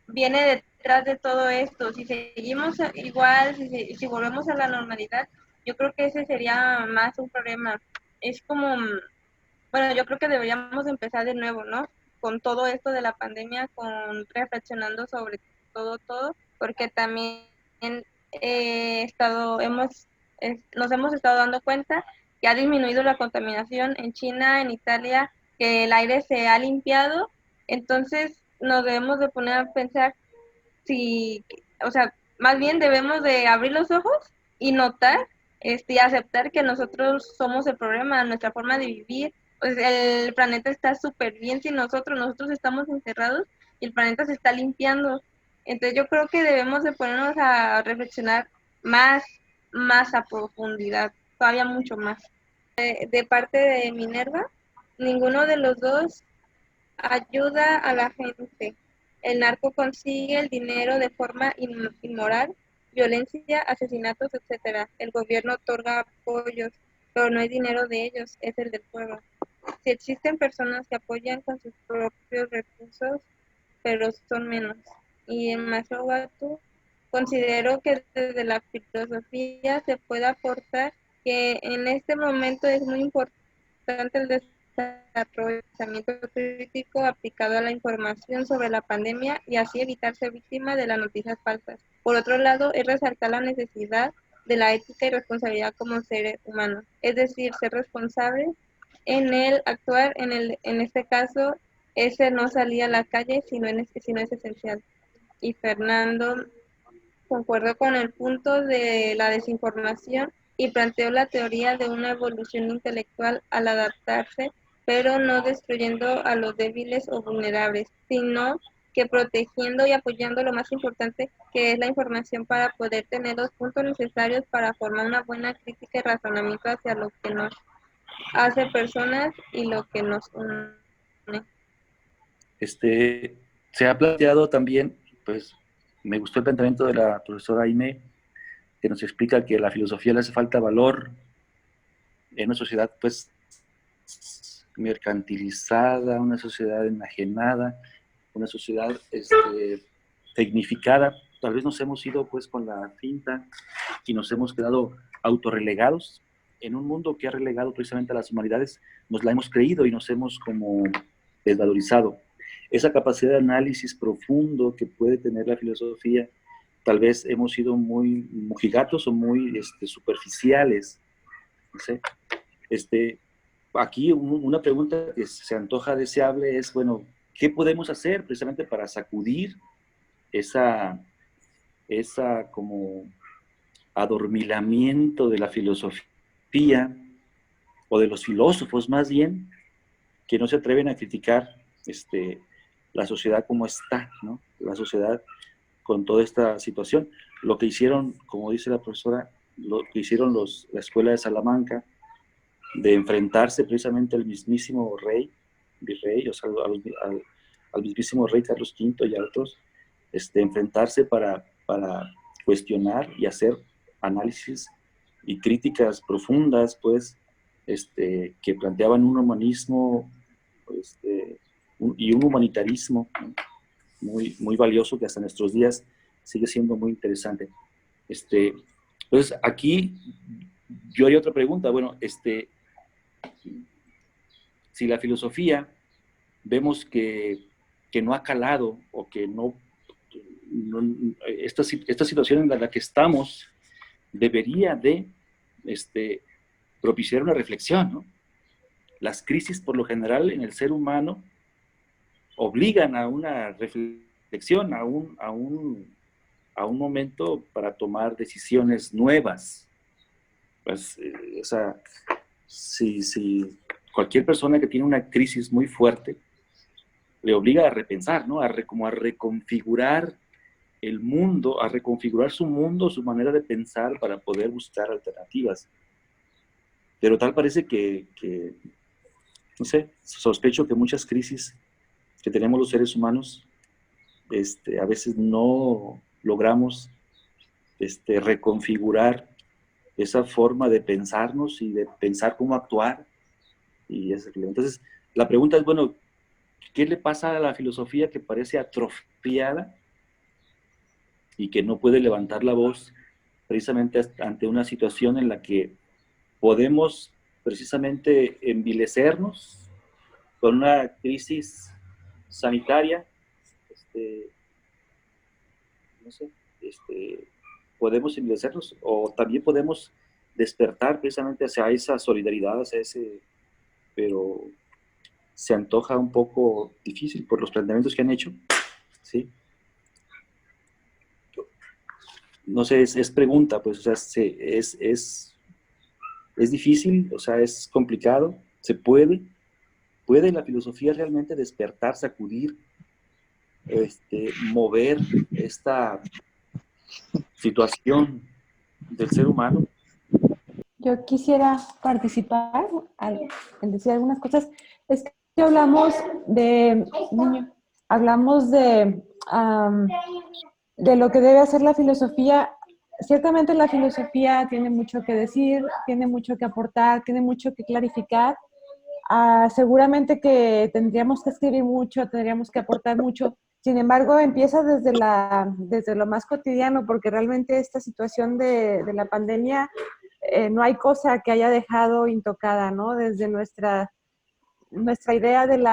viene detrás de todo esto. Si seguimos igual, si volvemos a la normalidad, yo creo que ese sería más un problema. Es como, bueno, yo creo que deberíamos empezar de nuevo, ¿no? Con todo esto de la pandemia, reflexionando sobre todo, porque también nos hemos estado dando cuenta que ha disminuido la contaminación en China, en Italia, que el aire se ha limpiado, entonces nos debemos de poner a pensar si, o sea, más bien debemos de abrir los ojos y notar, y aceptar que nosotros somos el problema, nuestra forma de vivir, pues el planeta está súper bien sin nosotros estamos encerrados y el planeta se está limpiando. Entonces yo creo que debemos de ponernos a reflexionar más, más a profundidad, todavía mucho más. De parte de Minerva, ninguno de los dos ayuda a la gente. El narco consigue el dinero de forma inmoral, violencia, asesinatos, etc. El gobierno otorga apoyos, pero no es dinero de ellos, es el del pueblo. Si existen personas que apoyan con sus propios recursos, pero son menos. Y en Maslow considero que desde la filosofía se puede aportar que en este momento es muy importante el desarrollo de pensamiento crítico aplicado a la información sobre la pandemia y así evitar ser víctima de las noticias falsas. Por otro lado, es resaltar la necesidad de la ética y responsabilidad como seres humanos, es decir, ser responsables en el actuar, en este caso, ese no salir a la calle si no es esencial. Y Fernando, concuerdo con el punto de la desinformación y planteó la teoría de una evolución intelectual al adaptarse, pero no destruyendo a los débiles o vulnerables, sino que protegiendo y apoyando lo más importante que es la información para poder tener los puntos necesarios para formar una buena crítica y razonamiento hacia lo que nos hace personas y lo que nos une. Se ha planteado también, pues me gustó el planteamiento de la profesora Aime, que nos explica que a la filosofía le hace falta valor en una sociedad pues mercantilizada, una sociedad enajenada, una sociedad tecnificada. Tal vez nos hemos ido pues con la finta y nos hemos quedado autorrelegados en un mundo que ha relegado precisamente a las humanidades, nos la hemos creído y nos hemos como desvalorizado. Esa capacidad de análisis profundo que puede tener la filosofía, tal vez hemos sido muy mojigatos o muy superficiales. No sé. Aquí una pregunta que se antoja deseable es, bueno, ¿qué podemos hacer precisamente para sacudir esa como adormilamiento de la filosofía o de los filósofos más bien, que no se atreven a criticar la sociedad como está, ¿no? La sociedad con toda esta situación. Lo que hicieron, como dice la profesora, lo que hicieron la Escuela de Salamanca, de enfrentarse precisamente al mismísimo virrey, o sea, al mismísimo rey Carlos V y a otros, enfrentarse para cuestionar y hacer análisis y críticas profundas, pues, que planteaban un humanismo y un humanitarismo muy, muy valioso que hasta nuestros días sigue siendo muy interesante. Entonces, aquí yo haría otra pregunta. Bueno, si la filosofía vemos que no ha calado o que esta situación en la que estamos debería de propiciar una reflexión, ¿no? Las crisis, por lo general, en el ser humano obligan a una reflexión, a un momento para tomar decisiones nuevas. Pues, o sea, si cualquier persona que tiene una crisis muy fuerte, le obliga a repensar, ¿no? Como a reconfigurar el mundo, a reconfigurar su mundo, su manera de pensar para poder buscar alternativas. Pero tal parece que no sé, sospecho que muchas crisis que tenemos los seres humanos, a veces no logramos reconfigurar esa forma de pensarnos y de pensar cómo actuar. Entonces, la pregunta es, bueno, ¿qué le pasa a la filosofía que parece atrofiada y que no puede levantar la voz precisamente ante una situación en la que podemos precisamente envilecernos con una crisis sanitaria? No sé, podemos envilecernos o también podemos despertar precisamente hacia esa solidaridad, hacia ese, pero se antoja un poco difícil por los planteamientos que han hecho, ¿sí? No sé, es pregunta, pues, o sea, es difícil, o sea, es complicado, se puede la filosofía realmente despertar, sacudir, mover esta situación del ser humano. Yo quisiera participar en decir algunas cosas. Es que hablamos de lo que debe hacer la filosofía. Ciertamente la filosofía tiene mucho que decir, tiene mucho que aportar, tiene mucho que clarificar. Seguramente que tendríamos que escribir mucho, tendríamos que aportar mucho. Sin embargo, empieza desde lo más cotidiano, porque realmente esta situación de la pandemia, no hay cosa que haya dejado intocada, ¿no? Desde nuestra idea del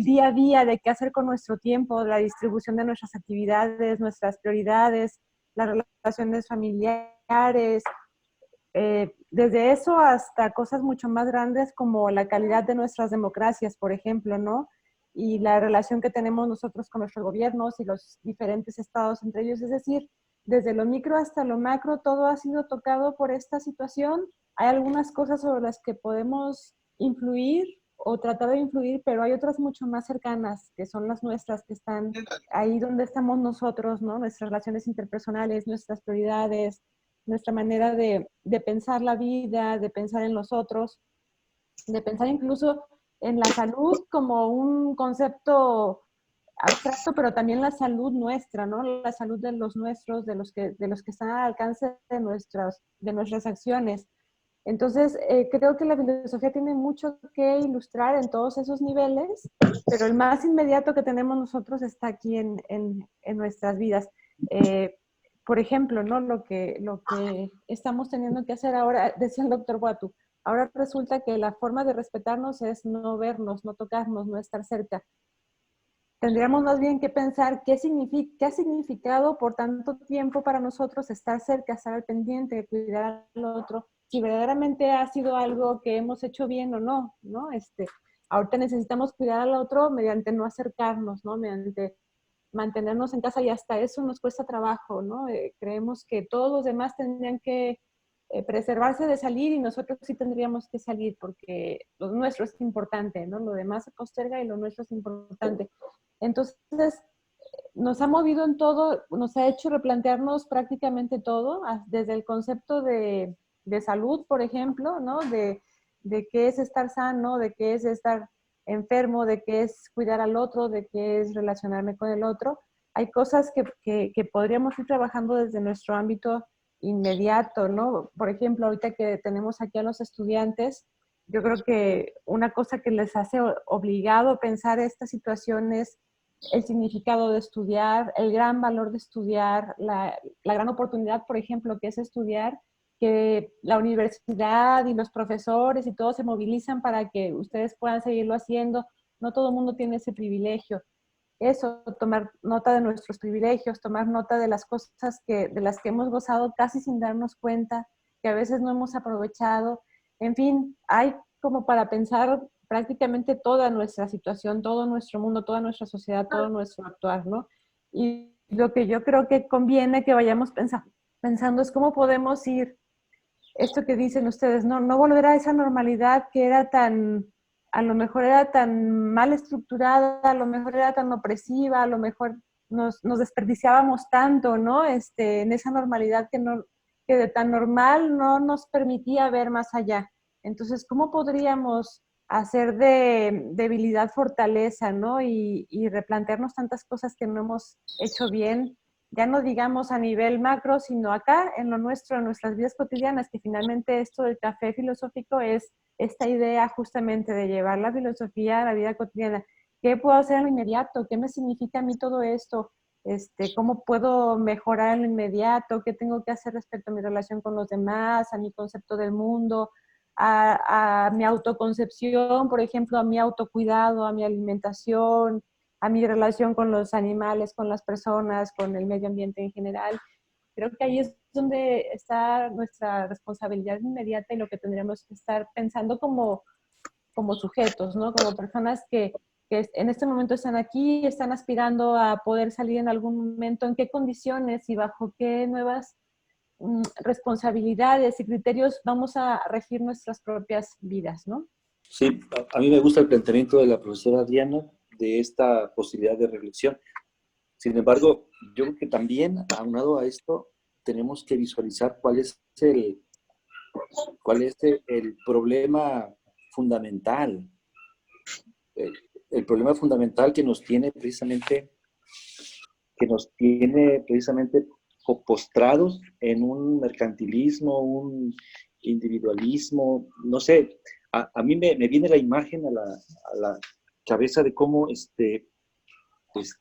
día a día, de qué hacer con nuestro tiempo, la distribución de nuestras actividades, nuestras prioridades, las relaciones familiares, desde eso hasta cosas mucho más grandes como la calidad de nuestras democracias, por ejemplo, ¿no? Y la relación que tenemos nosotros con nuestros gobiernos y los diferentes estados entre ellos. Es decir, desde lo micro hasta lo macro, todo ha sido tocado por esta situación. Hay algunas cosas sobre las que podemos influir o tratar de influir, pero hay otras mucho más cercanas, que son las nuestras, que están ahí donde estamos nosotros, ¿no? Nuestras relaciones interpersonales, nuestras prioridades, nuestra manera de pensar la vida, de pensar en los otros, de pensar incluso en la salud como un concepto abstracto, pero también la salud nuestra, ¿no? La salud de los nuestros, de los que están al alcance de nuestras acciones. Entonces, creo que la filosofía tiene mucho que ilustrar en todos esos niveles, pero el más inmediato que tenemos nosotros está aquí en nuestras vidas. Por ejemplo, ¿no? Lo que estamos teniendo que hacer ahora, decía el doctor Boatu, ahora resulta que la forma de respetarnos es no vernos, no tocarnos, no estar cerca. Tendríamos más bien que pensar qué ha significado por tanto tiempo para nosotros estar cerca, estar al pendiente, cuidar al otro, si verdaderamente ha sido algo que hemos hecho bien o no, ¿no? Ahorita necesitamos cuidar al otro mediante no acercarnos, ¿no? Mediante mantenernos en casa, y hasta eso nos cuesta trabajo, ¿no? Creemos que todos los demás tendrían que preservarse de salir y nosotros sí tendríamos que salir porque lo nuestro es importante, ¿no? Lo demás se posterga y lo nuestro es importante. Entonces, nos ha movido en todo, nos ha hecho replantearnos prácticamente todo, desde el concepto de salud, por ejemplo, ¿no? De qué es estar sano, de qué es estar enfermo, de qué es cuidar al otro, de qué es relacionarme con el otro. Hay cosas que podríamos ir trabajando desde nuestro ámbito inmediato, ¿no? Por ejemplo, ahorita que tenemos aquí a los estudiantes, yo creo que una cosa que les hace obligado a pensar esta situación es el significado de estudiar, el gran valor de estudiar, la gran oportunidad, por ejemplo, que es estudiar, que la universidad y los profesores y todos se movilizan para que ustedes puedan seguirlo haciendo. No todo el mundo tiene ese privilegio. Eso, tomar nota de nuestros privilegios, tomar nota de las cosas de las que hemos gozado casi sin darnos cuenta, que a veces no hemos aprovechado. En fin, hay como para pensar prácticamente toda nuestra situación, todo nuestro mundo, toda nuestra sociedad, todo nuestro actuar, ¿no? Y lo que yo creo que conviene que vayamos pensando es cómo podemos ir, esto que dicen ustedes, no volver a esa normalidad que era tan, a lo mejor era tan mal estructurada, a lo mejor era tan opresiva, a lo mejor nos desperdiciábamos tanto, ¿no? En esa normalidad que de tan normal no nos permitía ver más allá. Entonces, ¿cómo podríamos hacer de debilidad fortaleza, ¿no? Y replantearnos tantas cosas que no hemos hecho bien, ya no digamos a nivel macro, sino acá, en lo nuestro, en nuestras vidas cotidianas, que finalmente esto del café filosófico es esta idea justamente de llevar la filosofía a la vida cotidiana. ¿Qué puedo hacer en lo inmediato? ¿Qué me significa a mí todo esto? ¿Cómo puedo mejorar en lo inmediato? ¿Qué tengo que hacer respecto a mi relación con los demás, a mi concepto del mundo, a mi autoconcepción, por ejemplo, a mi autocuidado, a mi alimentación, a mi relación con los animales, con las personas, con el medio ambiente en general? Creo que ahí es donde está nuestra responsabilidad inmediata y lo que tendríamos que estar pensando como sujetos, ¿no? Como personas que en este momento están aquí, están aspirando a poder salir en algún momento, en qué condiciones y bajo qué nuevas responsabilidades y criterios vamos a regir nuestras propias vidas, ¿no? Sí, a mí me gusta el planteamiento de la profesora Diana de esta posibilidad de reflexión. Sin embargo, yo creo que también, aunado a esto, tenemos que visualizar cuál es el problema fundamental. El problema fundamental que nos tiene precisamente postrados en un mercantilismo, un individualismo, no sé. A mí me viene la imagen a la cabeza de cómo pues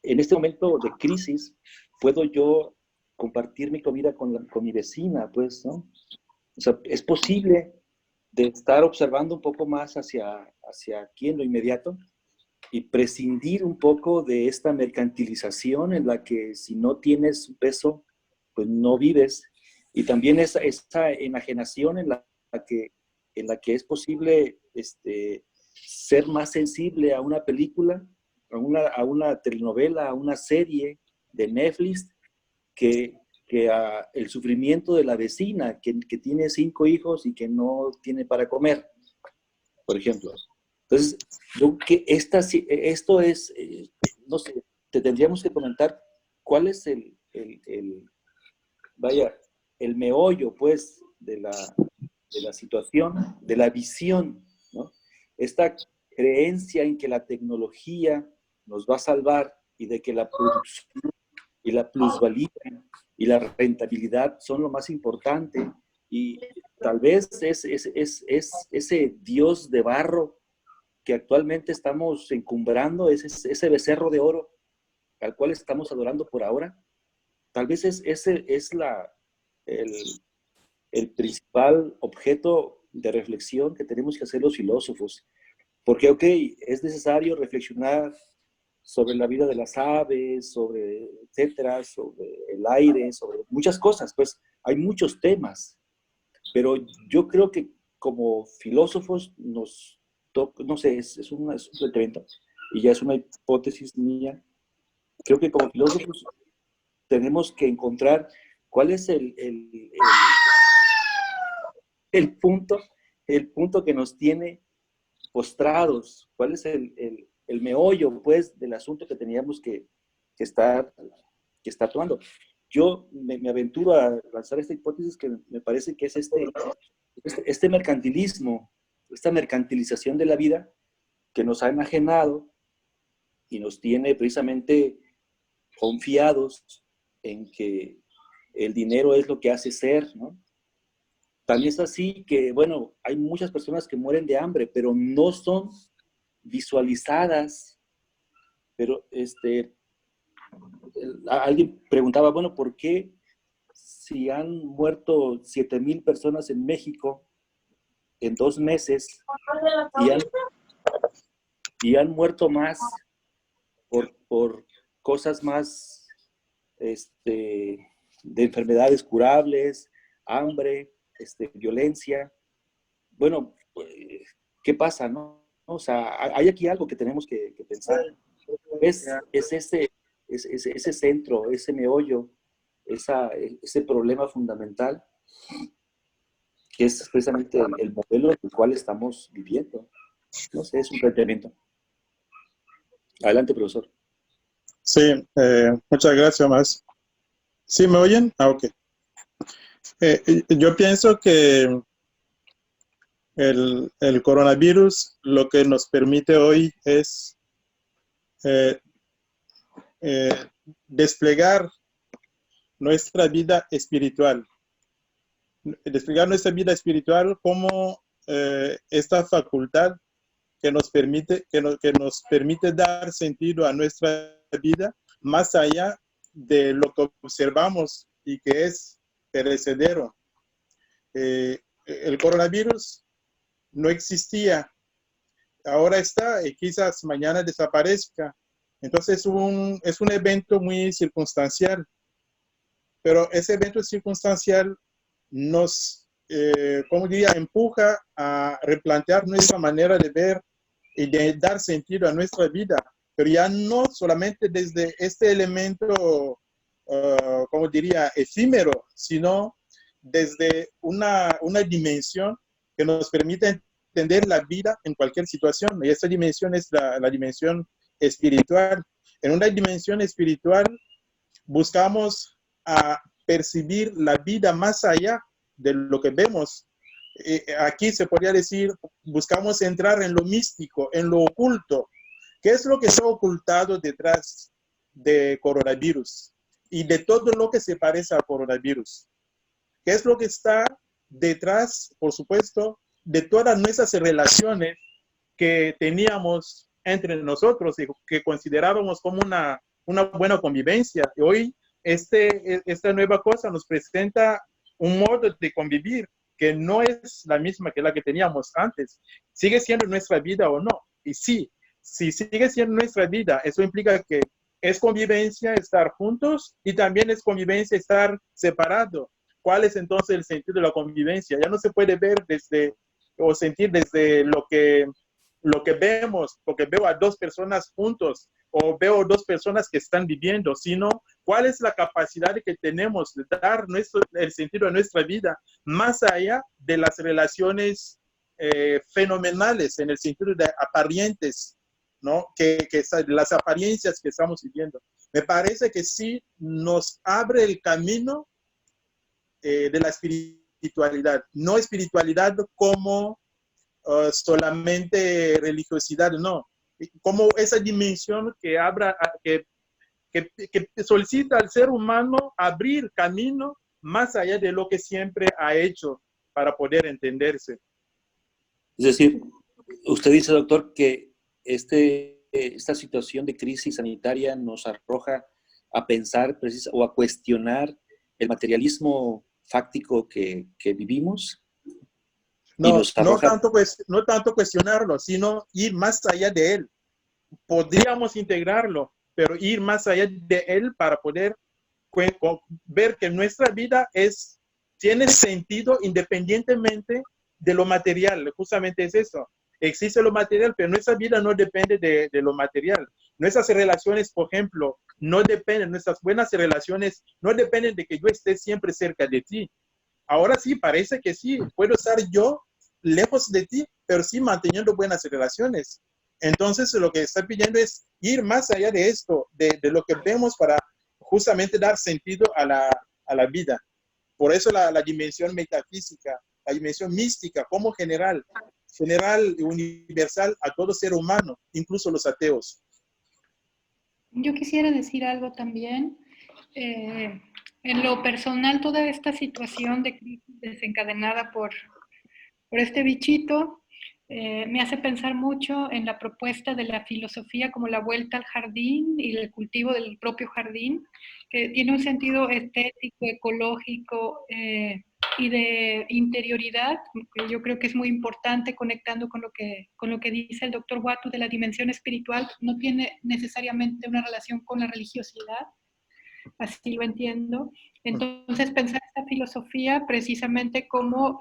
en este momento de crisis puedo yo compartir mi comida con mi vecina, pues, ¿no? O sea, es posible de estar observando un poco más hacia aquí en lo inmediato y prescindir un poco de esta mercantilización en la que si no tienes un peso, pues no vives. Y también esa enajenación en la que es posible ser más sensible a una película, a una telenovela, a una serie de Netflix, que a el sufrimiento de la vecina que tiene 5 hijos y que no tiene para comer, por ejemplo. Entonces, yo creo que esto es, no sé, te tendríamos que comentar cuál es el meollo, pues, de la situación, de la visión, ¿no? Esta creencia en que la tecnología nos va a salvar y de que la producción y la plusvalía y la rentabilidad son lo más importante, y tal vez es ese Dios de barro que actualmente estamos encumbrando, ese becerro de oro al cual estamos adorando por ahora. Tal vez ese es el principal objeto de reflexión que tenemos que hacer los filósofos. Porque, ok, es necesario reflexionar sobre la vida de las aves, sobre etcétera, sobre el aire, sobre muchas cosas, pues hay muchos temas, pero yo creo que como filósofos nos toca, no sé, es un planteamiento y ya es una hipótesis mía. Creo que como filósofos tenemos que encontrar cuál es el punto que nos tiene postrados, cuál es el meollo, pues, del asunto que teníamos que estar tomando. Yo me aventuro a lanzar esta hipótesis que me parece que es este mercantilismo, esta mercantilización de la vida que nos ha enajenado y nos tiene precisamente confiados en que el dinero es lo que hace ser, ¿no? También es así que, bueno, hay muchas personas que mueren de hambre, pero no son visualizadas. Pero alguien preguntaba, bueno, ¿por qué si han muerto 7,000 personas en México en 2 meses y han muerto más por cosas más de enfermedades curables, hambre, violencia. Bueno, ¿qué pasa, no? O sea, hay aquí algo que tenemos que pensar. Es ese centro, ese meollo, ese problema fundamental, que es precisamente el modelo en el cual estamos viviendo. No sé, es un planteamiento. Adelante, profesor. Sí, muchas gracias, más. ¿Sí me oyen? Ah, ok. Yo pienso que el coronavirus lo que nos permite hoy es eh, desplegar nuestra vida espiritual. Desplegar nuestra vida espiritual como esta facultad que nos permite dar sentido a nuestra vida más allá de lo que observamos y que es perecedero. El coronavirus no existía, ahora está y quizás mañana desaparezca. Entonces es un evento muy circunstancial, pero ese evento circunstancial nos, como diría, empuja a replantear nuestra manera de ver y de dar sentido a nuestra vida, pero ya no solamente desde este elemento, como diría, efímero, sino desde una dimensión que nos permite entender la vida en cualquier situación, y esa dimensión es la dimensión espiritual. En una dimensión espiritual buscamos a percibir la vida más allá de lo que vemos. Aquí se podría decir, buscamos entrar en lo místico, en lo oculto. ¿Qué es lo que está ocultado detrás de coronavirus y de todo lo que se parece a coronavirus? ¿Qué es lo que está detrás, por supuesto, de todas nuestras relaciones que teníamos entre nosotros y que considerábamos como una buena convivencia? Y hoy esta nueva cosa nos presenta un modo de convivir que no es la misma que la que teníamos antes. ¿Sigue siendo nuestra vida o no? Y sí, si sigue siendo nuestra vida, eso implica que es convivencia estar juntos y también es convivencia estar separados. ¿Cuál es entonces el sentido de la convivencia? Ya no se puede ver desde o sentir desde lo que vemos, porque veo a dos personas juntos o veo dos personas que están viviendo, sino cuál es la capacidad que tenemos de dar el sentido de nuestra vida más allá de las relaciones fenomenales, en el sentido de aparentes, ¿no? Las apariencias que estamos viviendo. Me parece que sí nos abre el camino de la espiritualidad, no espiritualidad como solamente religiosidad, no, como esa dimensión que solicita al ser humano abrir camino más allá de lo que siempre ha hecho para poder entenderse. Es decir, usted dice, doctor, que esta situación de crisis sanitaria nos arroja a pensar o a cuestionar el materialismo fáctico que vivimos. No tanto cuestionarlo, sino ir más allá de él. Podríamos integrarlo, pero ir más allá de él para poder ver que nuestra vida tiene sentido independientemente de lo material. Justamente es eso. Existe lo material, pero nuestra vida no depende de lo material. Nuestras relaciones, por ejemplo, no dependen, nuestras buenas relaciones no dependen de que yo esté siempre cerca de ti. Ahora sí, parece que sí, puedo estar yo lejos de ti, pero sí manteniendo buenas relaciones. Entonces, lo que está pidiendo es ir más allá de esto, de lo que vemos para justamente dar sentido a la vida. Por eso la dimensión metafísica, la dimensión mística como general y universal a todo ser humano, incluso los ateos. Yo quisiera decir algo también. En lo personal, toda esta situación de crisis desencadenada por este bichito me hace pensar mucho en la propuesta de la filosofía como la vuelta al jardín y el cultivo del propio jardín, que tiene un sentido estético, ecológico y de interioridad, que yo creo que es muy importante conectando con lo que dice el doctor Uatu de la dimensión espiritual. No tiene necesariamente una relación con la religiosidad, así lo entiendo. Entonces, pensar esta filosofía precisamente cómo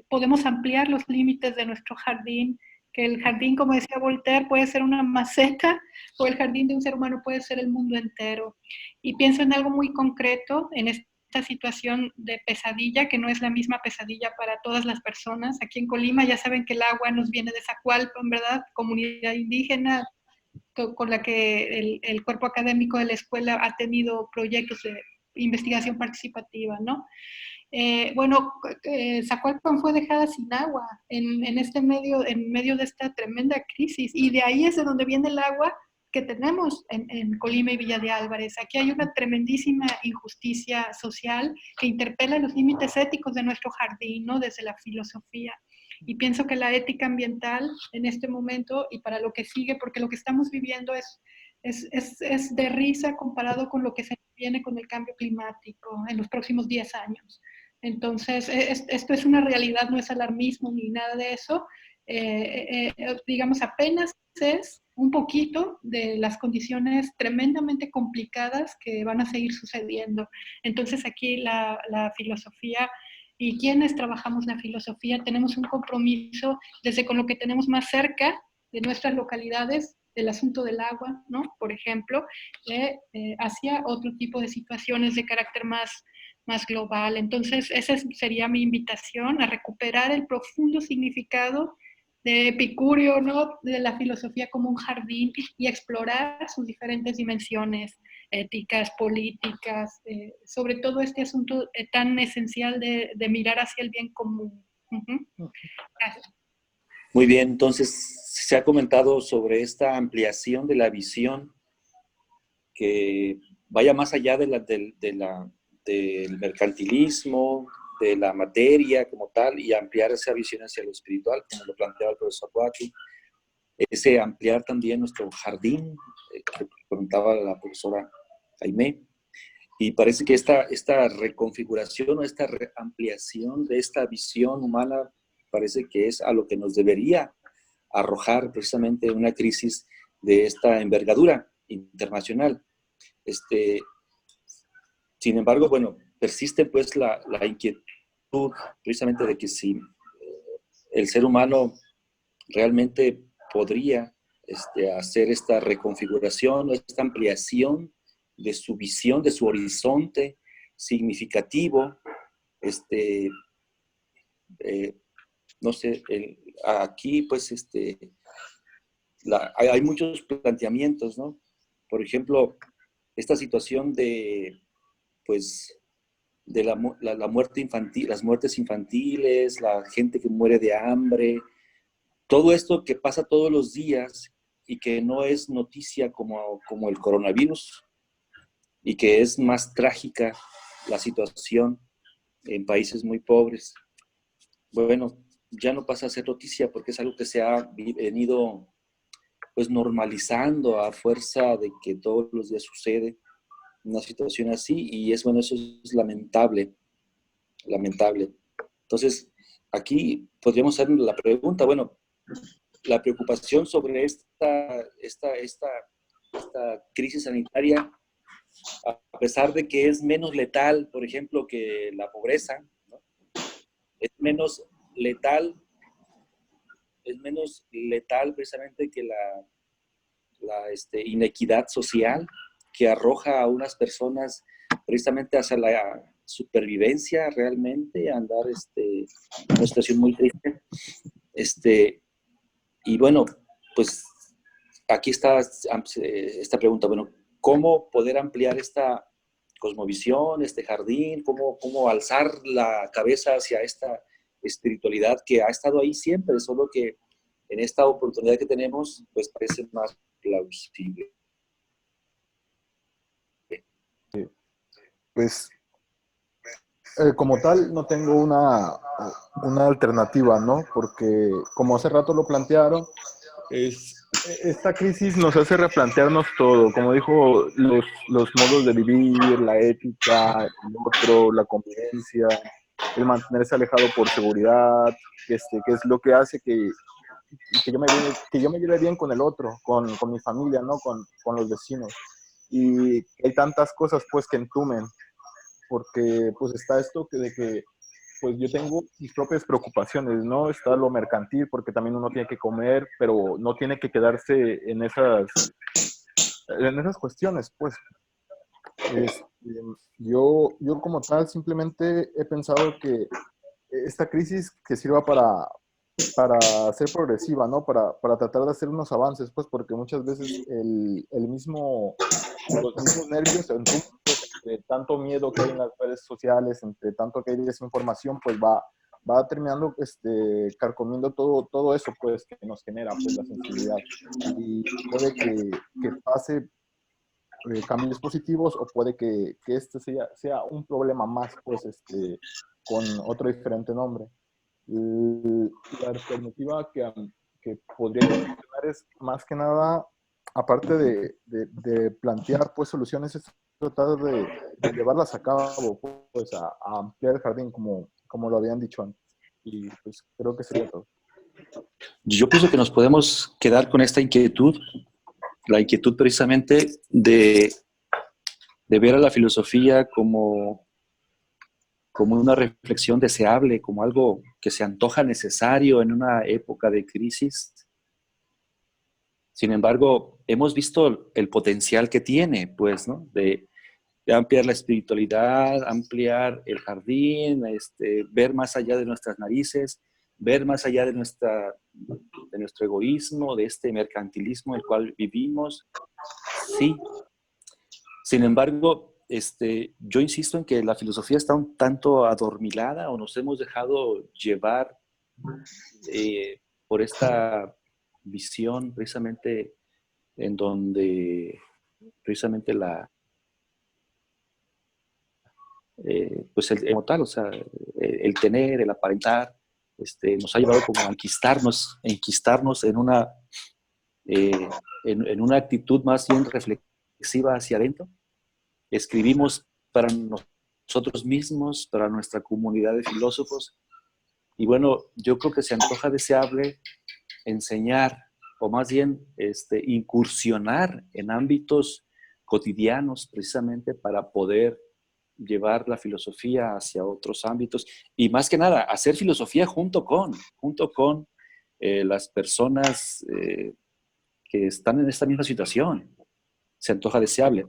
podemos ampliar los límites de nuestro jardín, que el jardín, como decía Voltaire, puede ser una maceta o el jardín de un ser humano puede ser el mundo entero. Y pienso en algo muy concreto, en esta situación de pesadilla, que no es la misma pesadilla para todas las personas. Aquí en Colima ya saben que el agua nos viene de Zacualpan, ¿verdad? Comunidad indígena con la que el cuerpo académico de la escuela ha tenido proyectos de investigación participativa, ¿no? Bueno, Zacualpan fue dejada sin agua en medio de esta tremenda crisis, y de ahí es de donde viene el agua que tenemos en Colima y Villa de Álvarez. Aquí hay una tremendísima injusticia social que interpela los límites éticos de nuestro jardín, ¿no? Desde la filosofía. Y pienso que la ética ambiental en este momento y para lo que sigue, porque lo que estamos viviendo es de risa comparado con lo que se viene con el cambio climático en los próximos 10 años. Entonces, esto es una realidad, no es alarmismo ni nada de eso. Digamos, apenas es un poquito de las condiciones tremendamente complicadas que van a seguir sucediendo. Entonces, aquí la filosofía y quienes trabajamos la filosofía tenemos un compromiso desde con lo que tenemos más cerca de nuestras localidades, del asunto del agua, ¿no? Por ejemplo, hacia otro tipo de situaciones de carácter más global. Entonces, esa sería mi invitación a recuperar el profundo significado de Epicurio, ¿no? De la filosofía como un jardín y explorar sus diferentes dimensiones éticas, políticas, sobre todo este asunto tan esencial de mirar hacia el bien común. Gracias. Muy bien, entonces se ha comentado sobre esta ampliación de la visión que vaya más allá del mercantilismo, de la materia como tal, y ampliar esa visión hacia lo espiritual, como lo planteaba el profesor Guati. Ese ampliar también nuestro jardín, que comentaba la profesora Jaime. Y parece que esta reconfiguración o esta ampliación de esta visión humana parece que es a lo que nos debería arrojar precisamente una crisis de esta envergadura internacional. Sin embargo, bueno, persiste pues la inquietud precisamente de que si el ser humano realmente podría hacer esta reconfiguración, esta ampliación de su visión, de su horizonte significativo, no sé, aquí pues hay muchos planteamientos, ¿no? Por ejemplo, esta situación de, pues, de la muerte infantil, las muertes infantiles, la gente que muere de hambre, todo esto que pasa todos los días y que no es noticia como el coronavirus, y que es más trágica la situación en países muy pobres. Bueno, ya no pasa a ser noticia porque es algo que se ha venido pues normalizando a fuerza de que todos los días sucede una situación así, y eso es lamentable. Entonces, aquí podríamos hacer la pregunta, bueno, la preocupación sobre esta crisis sanitaria, a pesar de que es menos letal, por ejemplo, que la pobreza, ¿no? Es menos letal precisamente que la inequidad social que arroja a unas personas precisamente hacia la supervivencia realmente, a andar en una situación muy triste. Y bueno, pues aquí está esta pregunta, bueno, ¿cómo poder ampliar esta cosmovisión, este jardín? ¿Cómo alzar la cabeza hacia esta espiritualidad que ha estado ahí siempre, solo que en esta oportunidad que tenemos, pues parece más plausible? Pues como tal no tengo una alternativa, ¿no? Porque como hace rato lo plantearon, esta crisis nos hace replantearnos todo, como dijo, los modos de vivir, la ética, el otro, la convivencia, el mantenerse alejado por seguridad, que es lo que hace que yo me lleve bien con el otro, con mi familia, ¿no? Con los vecinos. Y hay tantas cosas pues que entumen porque pues está esto de que pues yo tengo mis propias preocupaciones, ¿no? Está lo mercantil, porque también uno tiene que comer, pero no tiene que quedarse en esas cuestiones, pues. Este, yo como tal simplemente he pensado que esta crisis que sirva para ser progresiva, ¿no? Para tratar de hacer unos avances, pues, porque muchas veces los mismos nervios, entre tanto miedo que hay en las redes sociales, entre tanto que hay desinformación, pues va terminando carcomiendo todo eso, pues, que nos genera, pues, la sensibilidad. Y puede que pase cambios positivos o puede que este sea un problema más, pues, con otro diferente nombre. La alternativa que podría funcionar es más que nada, aparte de plantear pues soluciones, es tratar de llevarlas a cabo, pues a ampliar el jardín como lo habían dicho antes. Y pues creo que sería todo. Yo pienso que nos podemos quedar con esta inquietud, la inquietud precisamente de ver a la filosofía como una reflexión deseable, como algo que se antoja necesario en una época de crisis. Sin embargo, hemos visto el potencial que tiene, pues, ¿no? De ampliar la espiritualidad, ampliar el jardín, ver más allá de nuestras narices, ver más allá de nuestro egoísmo, de este mercantilismo en el cual vivimos. Sí. Sin embargo, yo insisto en que la filosofía está un tanto adormilada o nos hemos dejado llevar por esta visión precisamente en donde precisamente pues como tal, o sea, el tener, el aparentar, nos ha llevado como a enquistarnos en una actitud más bien reflexiva hacia adentro. Escribimos para nosotros mismos, para nuestra comunidad de filósofos, y bueno, yo creo que se antoja deseable enseñar, o más bien incursionar en ámbitos cotidianos precisamente para poder llevar la filosofía hacia otros ámbitos y más que nada hacer filosofía junto con las personas que están en esta misma situación. Se antoja deseable.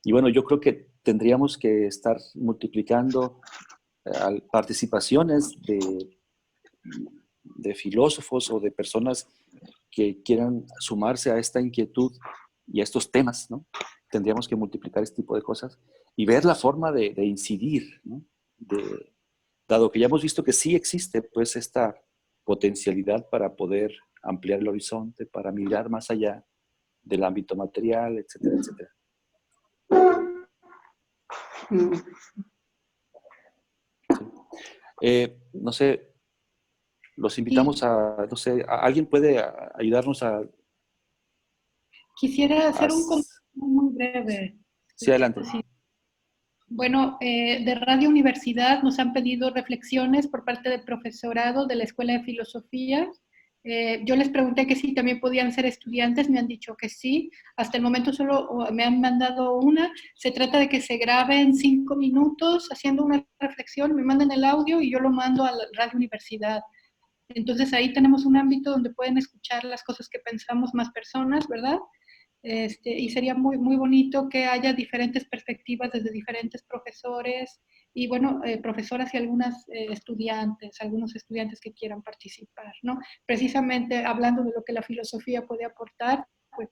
Y bueno, yo creo que tendríamos que estar multiplicando participaciones de filósofos o de personas que quieran sumarse a esta inquietud y a estos temas, ¿no? Tendríamos que multiplicar este tipo de cosas y ver la forma de incidir, ¿no? Dado que ya hemos visto que sí existe pues esta potencialidad para poder ampliar el horizonte, para mirar más allá del ámbito material, etcétera, etcétera. Sí. No sé, los invitamos a, no sé, ¿alguien puede ayudarnos a...? Quisiera hacer un comentario muy breve. Sí, adelante. Sí. Bueno, de Radio Universidad nos han pedido reflexiones por parte del profesorado de la Escuela de Filosofía. Yo les pregunté que sí, también podían ser estudiantes, me han dicho que sí. Hasta el momento solo me han mandado una. Se trata de que se graben 5 minutos haciendo una reflexión, me manden el audio y yo lo mando a la Radio Universidad. Entonces ahí tenemos un ámbito donde pueden escuchar las cosas que pensamos más personas, ¿verdad? Y sería muy, muy bonito que haya diferentes perspectivas desde diferentes profesores y, bueno, profesoras y algunos estudiantes que quieran participar, ¿no? Precisamente hablando de lo que la filosofía puede aportar, pues,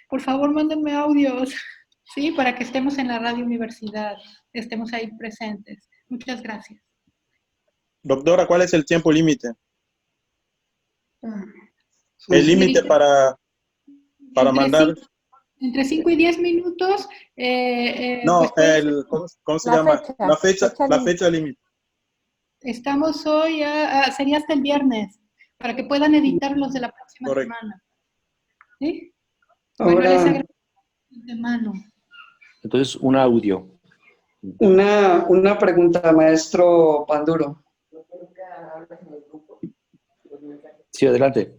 por favor, mándenme audios, ¿sí? Para que estemos en la Radio Universidad, estemos ahí presentes. Muchas gracias. Doctora, ¿cuál es el tiempo límite? El límite para mandar... Entre 5 y 10 minutos. No, pues, ¿cómo se llama? La fecha límite. Estamos hoy, sería hasta el viernes, para que puedan editarlos de la próxima semana. ¿Sí? Ahora, bueno, les agradezco de mano. Entonces, un audio. Una pregunta, maestro Panduro. Sí, adelante.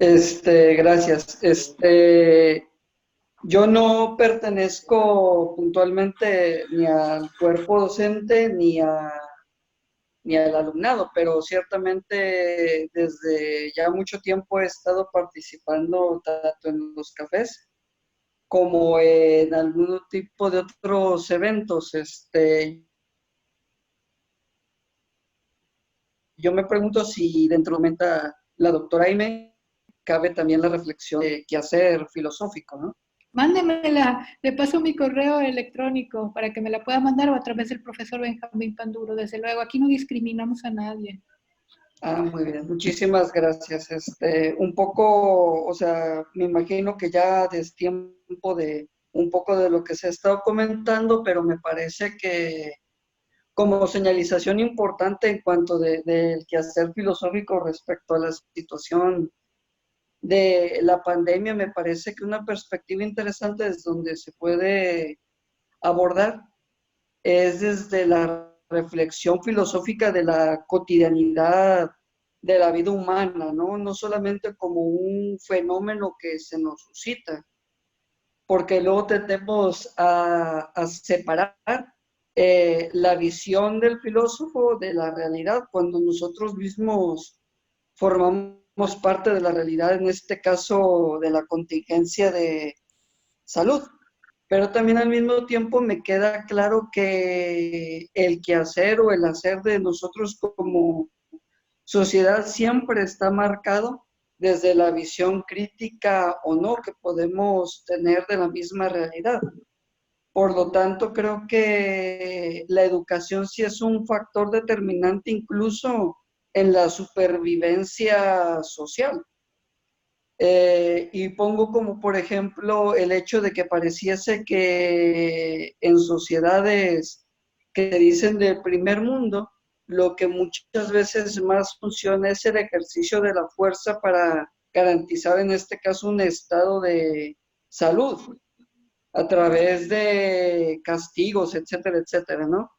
Gracias. Yo no pertenezco puntualmente ni al cuerpo docente ni al alumnado, pero ciertamente desde ya mucho tiempo he estado participando tanto en los cafés como en algún tipo de otros eventos. Yo me pregunto si dentro de la doctora Aime cabe también la reflexión de quehacer filosófico, ¿no? Mándemela, le paso mi correo electrónico para que me la pueda mandar o a través del profesor Benjamín Panduro. Desde luego, aquí no discriminamos a nadie. Ah, muy bien, muchísimas gracias. Un poco, o sea, me imagino que ya es tiempo de un poco de lo que se ha estado comentando, pero me parece que como señalización importante en cuanto del quehacer filosófico respecto a la situación de la pandemia, me parece que una perspectiva interesante desde donde se puede abordar es desde la reflexión filosófica de la cotidianidad de la vida humana, ¿no? No solamente como un fenómeno que se nos suscita, porque luego tendemos a separar la visión del filósofo de la realidad, cuando nosotros mismos formamos parte de la realidad, en este caso de la contingencia de salud. Pero también al mismo tiempo me queda claro que el quehacer o el hacer de nosotros como sociedad siempre está marcado desde la visión crítica o no que podemos tener de la misma realidad. Por lo tanto, creo que la educación sí es un factor determinante incluso en la supervivencia social. Y pongo como, por ejemplo, el hecho de que pareciese que en sociedades que dicen del primer mundo, lo que muchas veces más funciona es el ejercicio de la fuerza para garantizar, en este caso, un estado de salud a través de castigos, etcétera, etcétera, ¿no?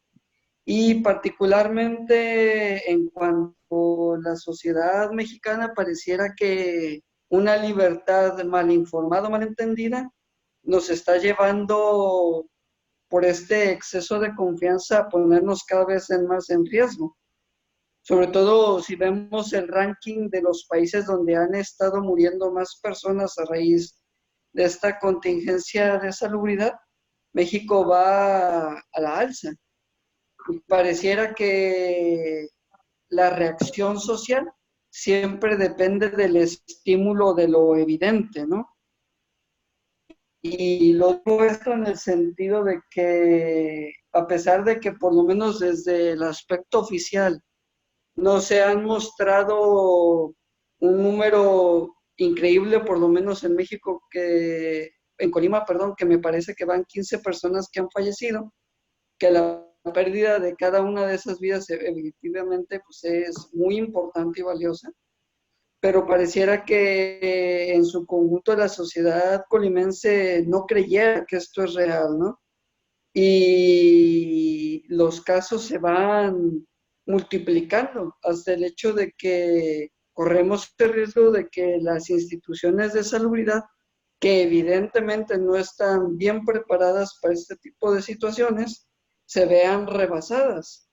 Y particularmente en cuanto a la sociedad mexicana, pareciera que una libertad mal informada, mal entendida, nos está llevando por este exceso de confianza a ponernos cada vez más en riesgo. Sobre todo si vemos el ranking de los países donde han estado muriendo más personas a raíz de esta contingencia de salubridad, México va a la alza. Y pareciera que la reacción social siempre depende del estímulo de lo evidente, ¿no? Y lo digo esto en el sentido de que, a pesar de que por lo menos desde el aspecto oficial no se han mostrado un número increíble, por lo menos en México, en Colima, perdón, que me parece que van 15 personas que han fallecido, que la pérdida de cada una de esas vidas efectivamente pues, es muy importante y valiosa, pero pareciera que en su conjunto la sociedad colimense no creyera que esto es real, ¿no? Y los casos se van multiplicando hasta el hecho de que corremos el riesgo de que las instituciones de salubridad, que evidentemente no están bien preparadas para este tipo de situaciones, se vean rebasadas.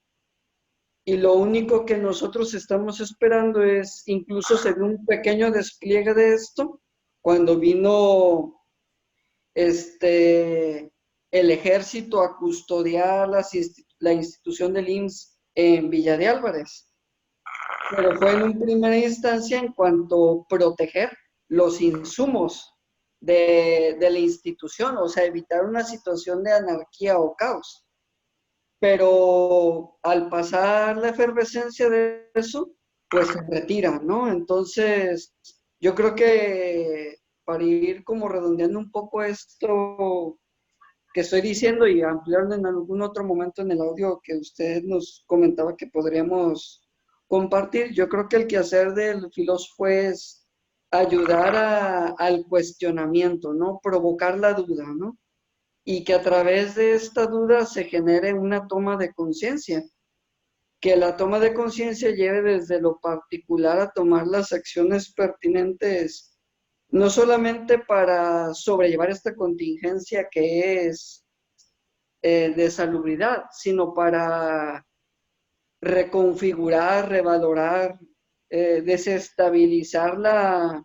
Y lo único que nosotros estamos esperando es, incluso según un pequeño despliegue de esto, cuando vino el ejército a custodiar la institución del IMSS en Villa de Álvarez. Pero fue en una primera instancia en cuanto a proteger los insumos de la institución, o sea, evitar una situación de anarquía o caos. Pero al pasar la efervescencia de eso, pues se retira, ¿no? Entonces, yo creo que para ir como redondeando un poco esto que estoy diciendo y ampliarlo en algún otro momento en el audio que usted nos comentaba que podríamos compartir, yo creo que el quehacer del filósofo es ayudar al cuestionamiento, ¿no? Provocar la duda, ¿no? Y que a través de esta duda se genere una toma de conciencia, que la toma de conciencia lleve desde lo particular a tomar las acciones pertinentes no solamente para sobrellevar esta contingencia que es de salubridad, sino para reconfigurar, revalorar, desestabilizar la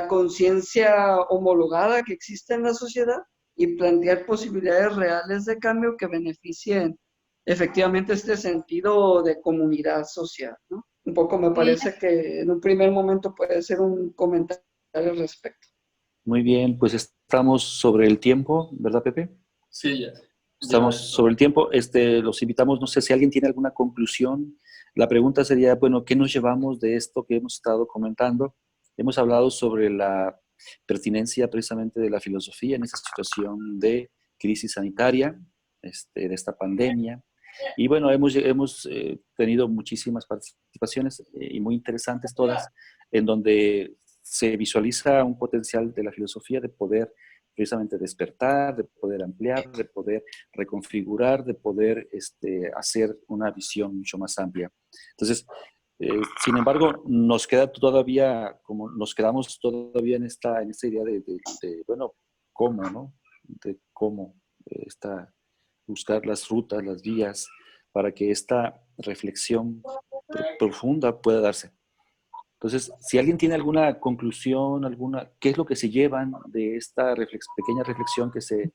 conciencia homologada que existe en la sociedad y plantear posibilidades reales de cambio que beneficien efectivamente este sentido de comunidad social, ¿no? Un poco me parece que en un primer momento puede ser un comentario al respecto. Muy bien, pues estamos sobre el tiempo, ¿verdad, Pepe? Sí, ya. Estamos sobre el tiempo. Los invitamos, no sé si alguien tiene alguna conclusión. La pregunta sería, bueno, ¿qué nos llevamos de esto que hemos estado comentando? Hemos hablado sobre la pertinencia precisamente de la filosofía en esta situación de crisis sanitaria, de esta pandemia. Y bueno, hemos tenido muchísimas participaciones y muy interesantes todas, en donde se visualiza un potencial de la filosofía de poder precisamente despertar, de poder ampliar, de poder reconfigurar, de poder hacer una visión mucho más amplia. Entonces, sin embargo, nos quedamos todavía en esta idea de bueno, ¿cómo, no? De cómo buscar las rutas, las vías, para que esta reflexión profunda pueda darse. Entonces, si alguien tiene alguna conclusión, ¿qué es lo que se llevan de esta pequeña reflexión que se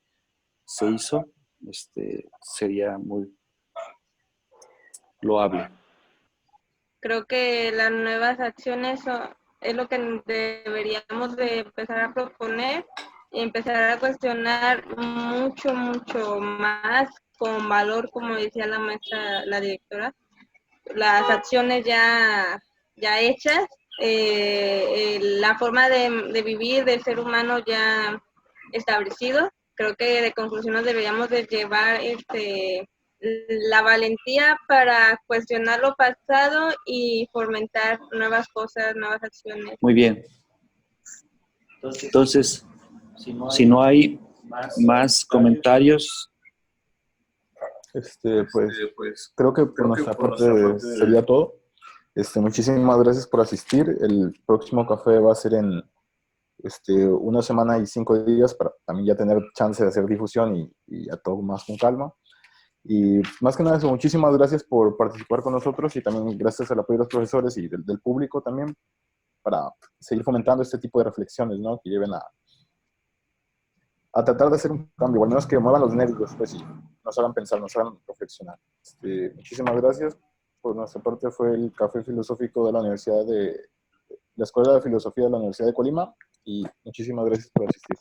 hizo? Sería muy loable. Creo que las nuevas acciones es lo que deberíamos de empezar a proponer y empezar a cuestionar mucho, mucho más con valor, como decía la maestra, la directora, las acciones ya hechas, la forma de vivir del ser humano ya establecido. Creo que de conclusión nos deberíamos de llevar la valentía para cuestionar lo pasado y fomentar nuevas cosas, nuevas acciones. Muy bien. Entonces, si no hay más comentarios, pues creo que por nuestra parte sería todo. Muchísimas gracias por asistir. El próximo café va a ser en una semana y 5 días para también ya tener chance de hacer difusión y a todo más con calma. Y más que nada eso, muchísimas gracias por participar con nosotros y también gracias al apoyo de los profesores y del público también para seguir fomentando este tipo de reflexiones, ¿no? Que lleven a tratar de hacer un cambio, o al menos que muevan los nervios, pues, y nos hagan pensar, nos hagan reflexionar. Muchísimas gracias. Por nuestra parte fue el Café Filosófico de la Escuela de Filosofía de la Universidad de Colima, y muchísimas gracias por asistir.